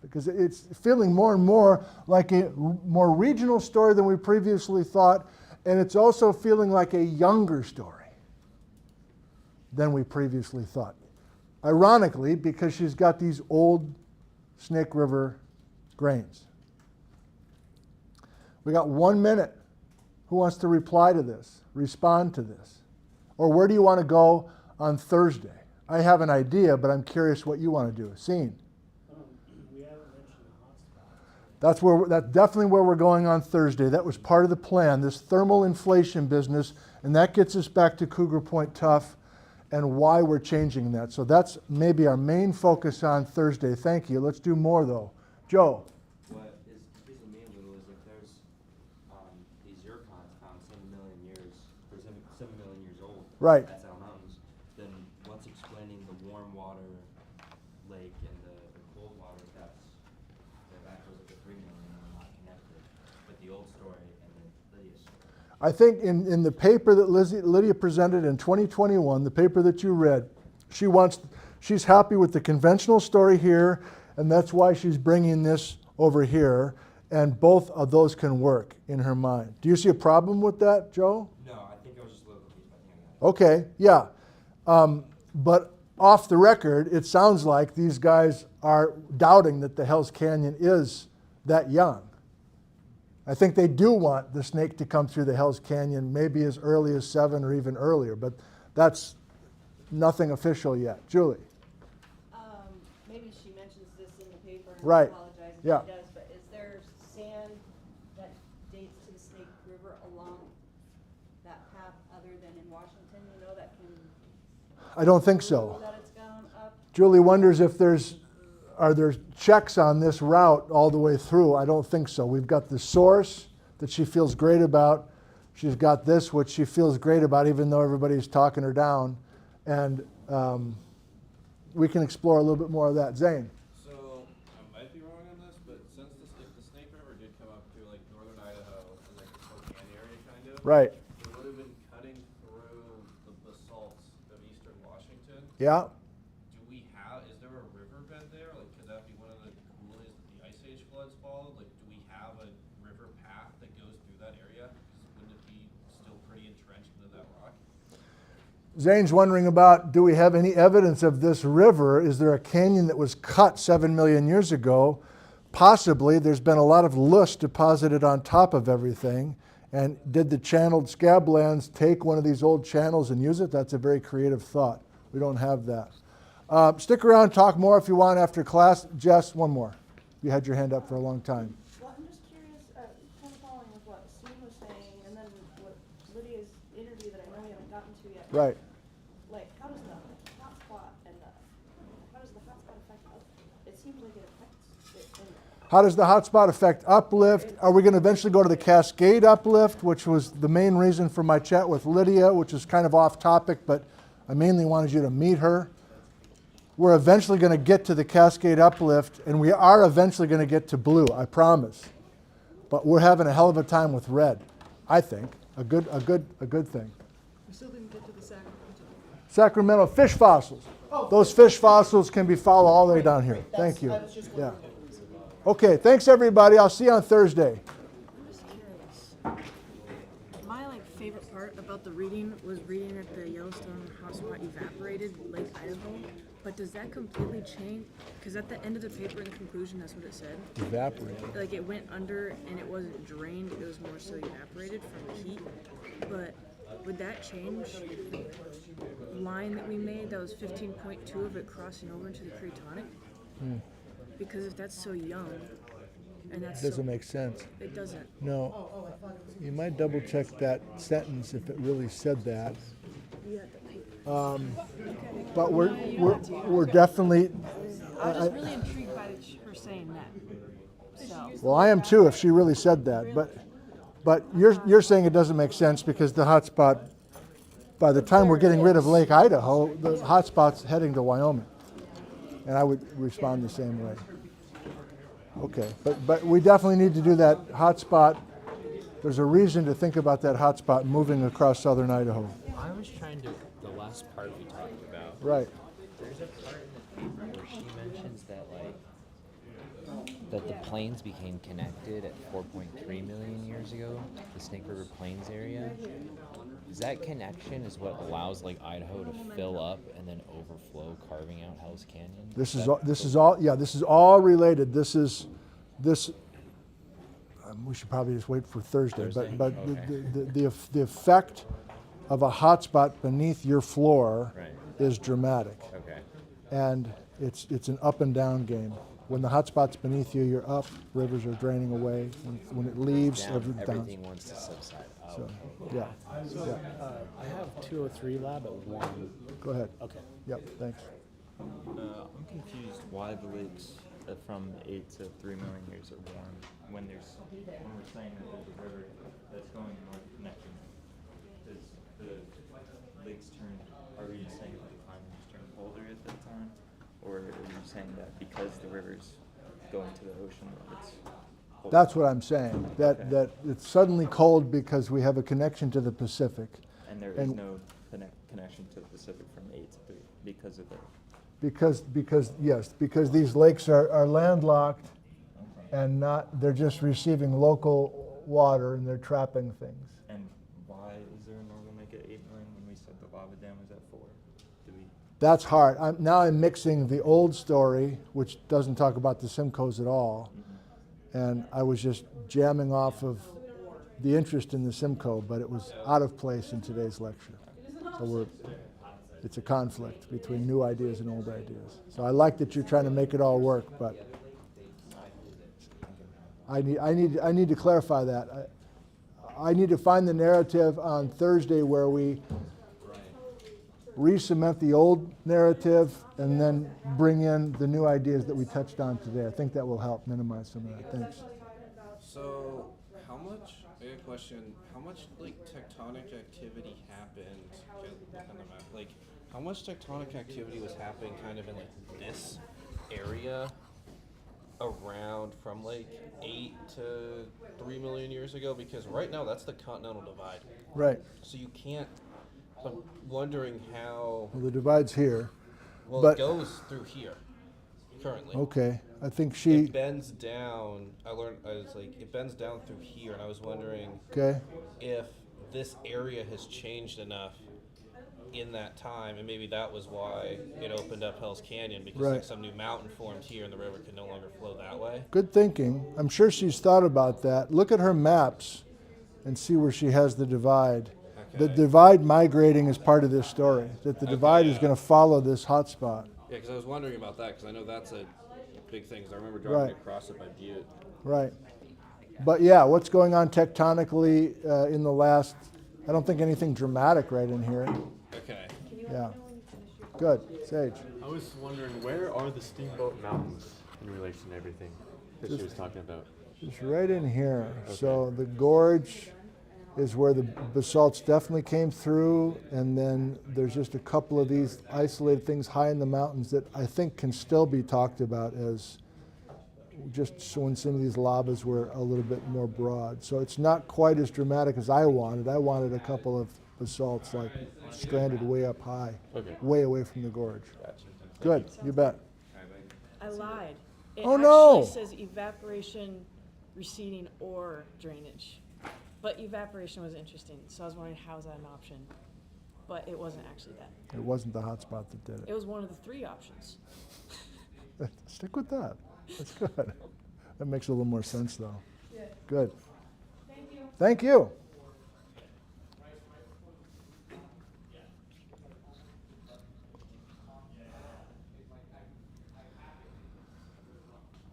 because it's feeling more and more like a more regional story than we previously thought, and it's also feeling like a younger story than we previously thought. Ironically, because she's got these old Snake River grains. We got 1 minute. Who wants to reply to this, respond to this? Or where do you want to go on Thursday? I have an idea, but I'm curious what you want to do. Scene. We haven't mentioned the hotspots. That's definitely where we're going on Thursday. That was part of the plan, this thermal inflation business, and that gets us back to Cougar Point Tough and why we're changing that. So that's maybe our main focus on Thursday. Thank you. Let's do more, though. Joe. What is confusing me a little is if there's these zircons found 7 million years, or 7 million years old, Right. at Saddle Mountains, then what's explaining the warm water lake and the cold water depths? That goes up to 3 million and not connected with the old story and the Lydia story. I think in the paper that Lydia presented in 2021, the paper that you read, she's happy with the conventional story here, and that's why she's bringing this over here, and both of those can work in her mind. Do you see a problem with that, Joe? No, I think I was just a little confused by the other. Okay, yeah. But off the record, it sounds like these guys are doubting that the Hell's Canyon is that young. I think they do want the snake to come through the Hell's Canyon maybe as early as 7 or even earlier, but that's nothing official yet. Julie? Maybe she mentions this in the paper, and Right. I apologize if Yeah. she does, but is there sand that dates to the Snake River along that path other than in Washington, that can I don't think so. prove that it's gone up? Julie wonders if are there checks on this route all the way through? I don't think so. We've got the source that she feels great about. She's got this, which she feels great about, even though everybody's talking her down. And we can explore a little bit more of that. Zane? So, I might be wrong on this, but since if the Snake River did come up through like northern Idaho and like the Spokane area kind of, Right. it would have been cutting through the basalts of eastern Washington. Yeah. Is there a riverbed there? Like, could that be one of the coulees that the Ice Age floods followed? Like, do we have a river path that goes through that area? 'Cause wouldn't it be still pretty entrenched into that rock? Zane's wondering about, do we have any evidence of this river? Is there a canyon that was cut 7 million years ago? Possibly. There's been a lot of loess deposited on top of everything. And did the channeled scablands take one of these old channels and use it? That's a very creative thought. We don't have that. Stick around, talk more if you want after class. Jess, one more. You had your hand up for a long time. Well, I'm just curious, kind of following with what Steve was saying, and then what Lydia's interview that I know we haven't gotten to yet. Right. Like, how does the hotspot affect us? It seems like it affects it in How does the hotspot affect uplift? Are we going to eventually go to the Cascade uplift, which was the main reason for my chat with Lydia, which is kind of off topic, but I mainly wanted you to meet her. We're eventually going to get to the Cascade uplift, and we are eventually going to get to blue, I promise. But we're having a hell of a time with red, I think. A good thing. We still didn't get to the Sacramento. Sacramento fish fossils. Those fish fossils can be followed all the way down here. Thank you. Yeah. Okay, thanks everybody. I'll see you on Thursday. My favorite part about the reading was reading that the Yellowstone hotspot evaporated Lake Idaho. But does that completely change? Because at the end of the paper in conclusion, that's what it said. Evaporated. Like it went under and it wasn't drained, it was more so evaporated from the heat. But would that change the line that we made that was 15.2 of it crossing over into the Cretonic? Because if that's so young, and that's Doesn't make sense. It doesn't. No. You might double check that sentence if it really said that. But we're definitely. I was just really intrigued by her saying that. So. Well, I am too. If she really said that, but you're saying it doesn't make sense because the hotspot. By the time we're getting rid of Lake Idaho, the hotspot's heading to Wyoming, and I would respond the same way. Okay, but we definitely need to do that hotspot. There's a reason to think about that hotspot moving across southern Idaho. I was trying to, the last part we talked about. Right. There's a part in the paper where she mentions that that the plains became connected at 4.3 million years ago, the Snake River Plains area. Is that connection is what allows Idaho to fill up and then overflow, carving out Hell's Canyon? This is all related. We should probably just wait for Thursday. But Okay. the effect of a hotspot beneath your floor is dramatic. Okay. And it's an up and down game. When the hotspot's beneath you, you're up. Rivers are draining away. When it leaves, Everything wants to subside. So, yeah. I have 203 lab at 1. Go ahead. Okay. Yep. Thanks. I'm confused why the lakes from 8 to 3 million years are warm when we're saying that there's a river that's going north connecting them. Does the lakes turn? Are you saying that the climate has turned colder at that time, or are you saying that because the river's going to the ocean, it's colder? That's what I'm saying. That it's suddenly cold because we have a connection to the Pacific. And there is no connection to the Pacific from 8 to 3 because of it. Because these lakes are landlocked and they're just receiving local water and they're trapping things. And why is there a northern lake at 8 million when we said the lava dam was at 4? That's hard. I'm mixing the old story, which doesn't talk about the Simcoes at all, and I was just jamming off of the interest in the Simcoe, but it was out of place in today's lecture. So it's a conflict between new ideas and old ideas. So I like that you're trying to make it all work, but I need to clarify that. I need to find the narrative on Thursday where we re-cement the old narrative and then bring in the new ideas that we touched on today. I think that will help minimize some of that. Thanks. So, How much? I got a question. How much like tectonic activity happened? Look on the map. Like, how much tectonic activity was happening kind of in like this area around from like 8 to 3 million years ago? Because right now that's the continental divide. Right. So you can't. So I'm wondering how. Well, the divide's here. Well, but, it goes through here currently. Okay. I think It bends down. I was like, it bends down through here, and I was wondering Okay. if this area has changed enough in that time, and maybe that was why it opened up Hell's Canyon, because Right. like some new mountain formed here, and the river could no longer flow that way. Good thinking. I'm sure she's thought about that. Look at her maps and see where she has the divide. The Okay. divide migrating is part of this story, that the divide is yeah. going to follow this hotspot. Yeah, because I was wondering about that, because I know that's a big thing. 'Cause I remember driving Right. across it by Butte. Right. But yeah, what's going on tectonically in the last, I don't think anything dramatic right in here. Okay. Yeah. Good. Sage. I was wondering, where are the Steamboat Mountains in relation to everything that she Just- was talking about? It's right in here. So the gorge is where the basalts definitely came through, and then there's just a couple of these isolated things high in the mountains that I think can still be talked about as just when some of these lavas were a little bit more broad. So it's not quite as dramatic as I wanted. I wanted a couple of basalts like stranded way up high, way away from the gorge. Good, you bet. I lied. It Oh, actually no. says evaporation, receding, or drainage. But evaporation was interesting, so I was wondering how is that an option? But it wasn't actually that. It wasn't the hot spot that did It it. was one of the 3 options. Stick with that. That's good. That makes a little more sense, though. Good. Thank you. Thank you.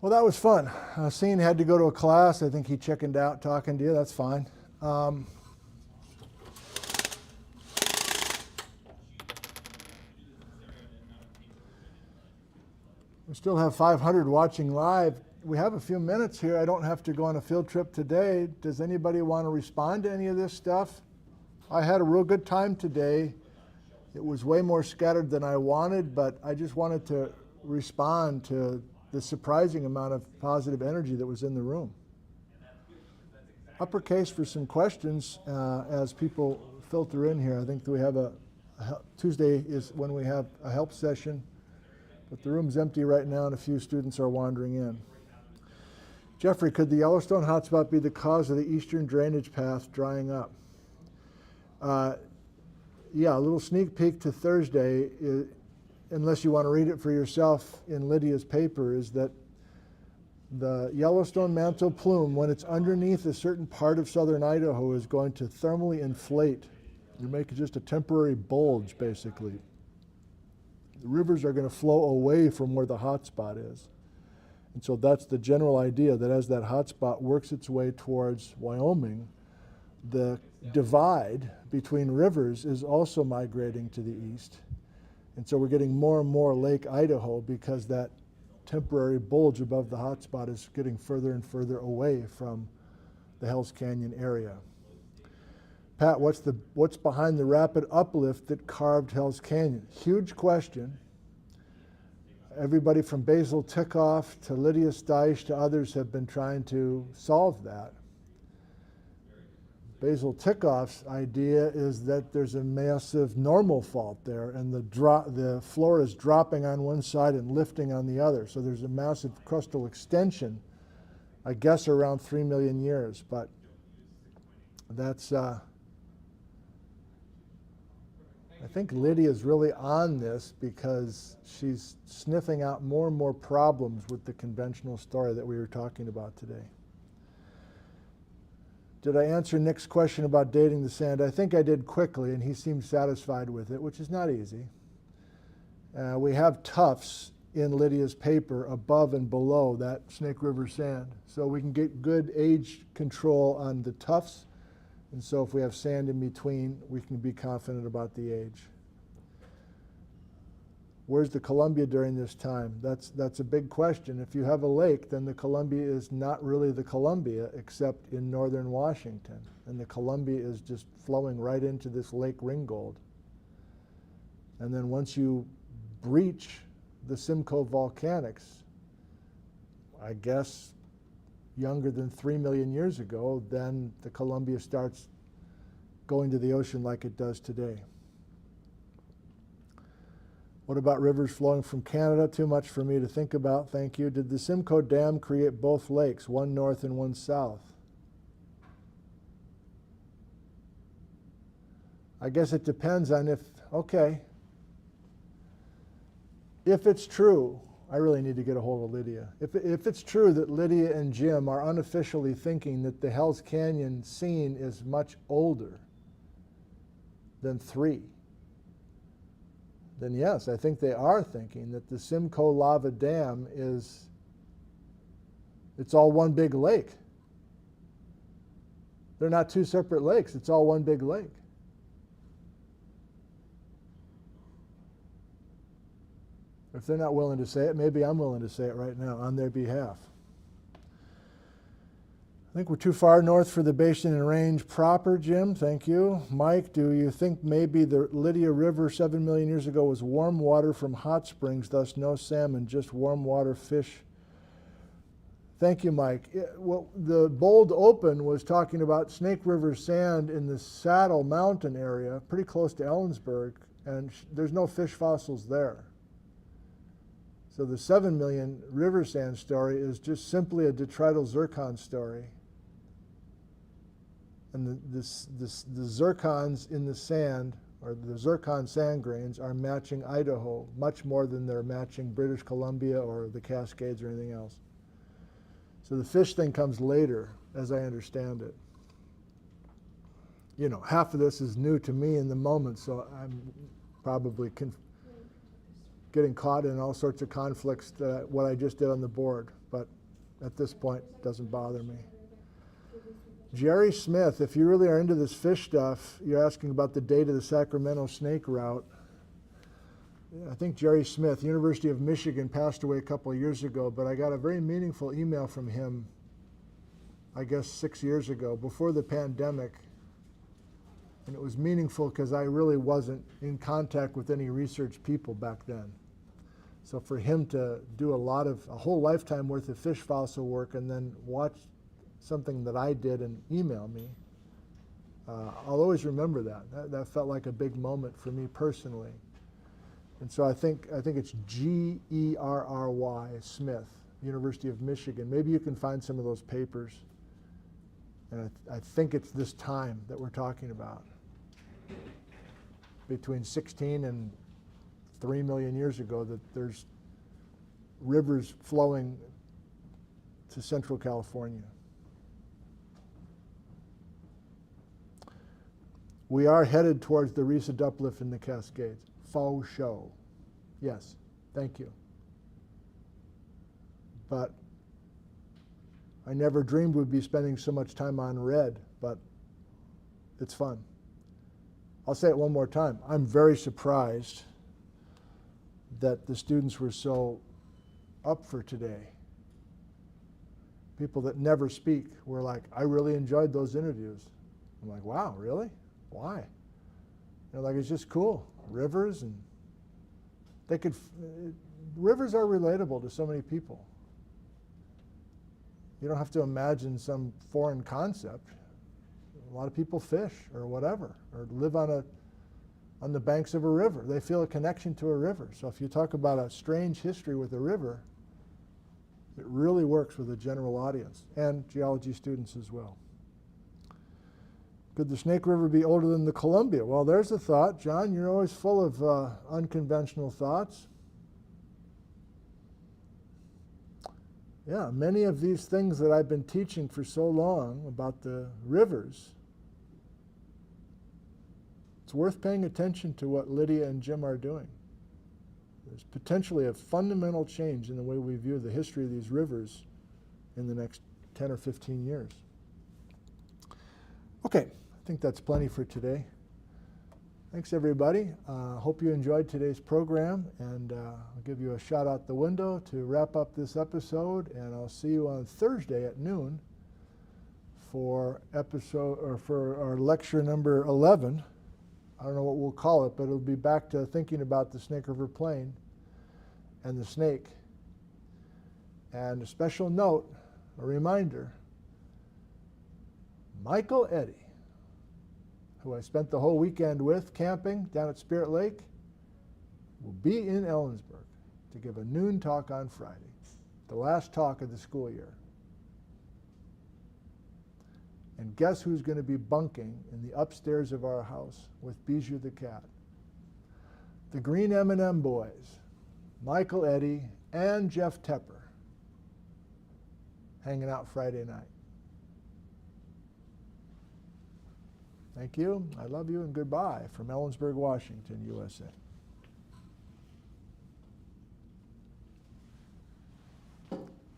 Well, that was fun. Sean had to go to a class. I think he chickened out talking to you. That's fine. We still have 500 watching live. We have a few minutes here. I don't have to go on a field trip today. Does anybody want to respond to any of this stuff? I had a real good time today. It was way more scattered than I wanted, but I just wanted to respond to the surprising amount of positive energy that was in the room. Uppercase for some questions as people filter in here. I think that we have Tuesday is when we have a help session, but the room's empty right now and a few students are wandering in. Jeffrey, could the Yellowstone hotspot be the cause of the eastern drainage path drying up? Yeah, a little sneak peek to Thursday, unless you want to read it for yourself in Lydia's paper, is that the Yellowstone mantle plume, when it's underneath a certain part of southern Idaho, is going to thermally inflate. You make just a temporary bulge, basically. The rivers are going to flow away from where the hot spot is. And so that's the general idea, that as that hot spot works its way towards Wyoming, the divide between rivers is also migrating to the east. And so we're getting more and more Lake Idaho because that temporary bulge above the hot spot is getting further and further away from the Hells Canyon area. Pat, what's behind the rapid uplift that carved Hells Canyon? Huge question. Everybody from Basil Tikoff to Lydia Steisch to others have been trying to solve that. Basil Tikoff's idea is that there's a massive normal fault there, and the floor is dropping on one side and lifting on the other. So there's a massive crustal extension, I guess around 3 million years. But that's, I think Lydia's really on this because she's sniffing out more and more problems with the conventional story that we were talking about today. Did I answer Nick's question about dating the sand? I think I did quickly, and he seemed satisfied with it, which is not easy. We have tuffs in Lydia's paper above and below that Snake River sand. So we can get good age control on the tuffs. And so if we have sand in between, we can be confident about the age. Where's the Columbia during this time? That's a big question. If you have a lake, then the Columbia is not really the Columbia except in northern Washington. And the Columbia is just flowing right into this Lake Ringgold. And then once you breach the Simcoe Volcanics, I guess younger than 3 million years ago, then the Columbia starts going to the ocean like it does today. What about rivers flowing from Canada? Too much for me to think about, thank you. Did the Simcoe Dam create both lakes, one north and one south? I guess it depends on if, okay. If it's true, I really need to get a hold of Lydia. If it's true that Lydia and Jim are unofficially thinking that the Hells Canyon scene is much older than 3, then yes, I think they are thinking that the Simcoe Lava Dam it's all one big lake. They're not 2 separate lakes, it's all one big lake. If they're not willing to say it, maybe I'm willing to say it right now on their behalf. I think we're too far north for the basin and range proper, Jim. Thank you. Mike, do you think maybe the Lydia River 7 million years ago was warm water from hot springs, thus no salmon, just warm water fish? Thank you, Mike. Well, the Bold Open was talking about Snake River sand in the Saddle Mountain area, pretty close to Ellensburg, and there's no fish fossils there. So the 7 million river sand story is just simply a detrital zircon story. And the zircons in the sand, or the zircon sand grains, are matching Idaho much more than they're matching British Columbia or the Cascades or anything else. So the fish thing comes later, as I understand it. You know, half of this is new to me in the moment, so I'm probably getting caught in all sorts of conflicts that what I just did on the board, but at this point, it doesn't bother me. Jerry Smith, if you really are into this fish stuff, you're asking about the date of the Sacramento snake route. I think Jerry Smith, University of Michigan, passed away a couple of years ago, but I got a very meaningful email from him, I guess 6 years ago, before the pandemic. And it was meaningful because I really wasn't in contact with any research people back then. So for him to do a whole lifetime worth of fish fossil work and then watch something that I did and email me, I'll always remember that. That felt like a big moment for me personally. And so I think it's Gerry Smith, University of Michigan. Maybe you can find some of those papers. And I think it's this time that we're talking about, between 16 and 3 million years ago, that there's rivers flowing to Central California. We are headed towards the recent uplift in the Cascades. Faux show. Yes, thank you. But I never dreamed we'd be spending so much time on red, but it's fun. I'll say it one more time. I'm very surprised that the students were so up for today. People that never speak were like, I really enjoyed those interviews. I'm like, wow, really? Why? They're like, it's just cool. Rivers, and rivers are relatable to so many people. You don't have to imagine some foreign concept. A lot of people fish or whatever, or live on the banks of a river. They feel a connection to a river. So if you talk about a strange history with a river, it really works with a general audience and geology students as well. Could the Snake River be older than the Columbia? Well, there's a thought. John, you're always full of unconventional thoughts. Yeah, many of these things that I've been teaching for so long about the rivers, it's worth paying attention to what Lydia and Jim are doing. There's potentially a fundamental change in the way we view the history of these rivers in the next 10 or 15 years. Okay, I think that's plenty for today. Thanks, everybody. Hope you enjoyed today's program, and I'll give you a shot out the window to wrap up this episode, and I'll see you on Thursday at noon for our lecture number 11. I don't know what we'll call it, but it'll be back to thinking about the Snake River Plain and the snake. And a special note, a reminder, Michael Eddy, who I spent the whole weekend with camping down at Spirit Lake, will be in Ellensburg to give a noon talk on Friday, the last talk of the school year. And guess who's going to be bunking in the upstairs of our house with Bijou the cat? The Green M&M Boys, Michael Eddy and Jeff Tepper, hanging out Friday night. Thank you, I love you, and goodbye from Ellensburg, Washington, USA.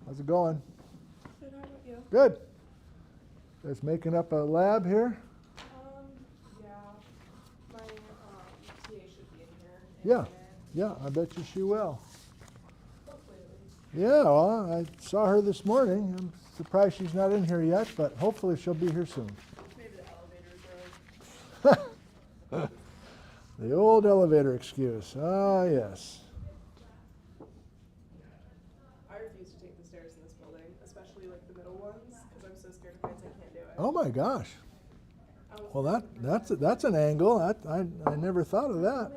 How's it going? Good, how about you? Good. Just making up a lab here? Yeah. My TA should be in here. Yeah, yeah, I bet you she will. Hopefully at least. Yeah, well, I saw her this morning. I'm surprised she's not in here yet, but hopefully she'll be here soon. Maybe the elevator's broke. The old elevator excuse. Ah, yes. I refuse to take the stairs in this building, especially like the middle ones, because I'm so scared of heights I can't do it. Oh my gosh. Well, that's an angle. I never thought of that.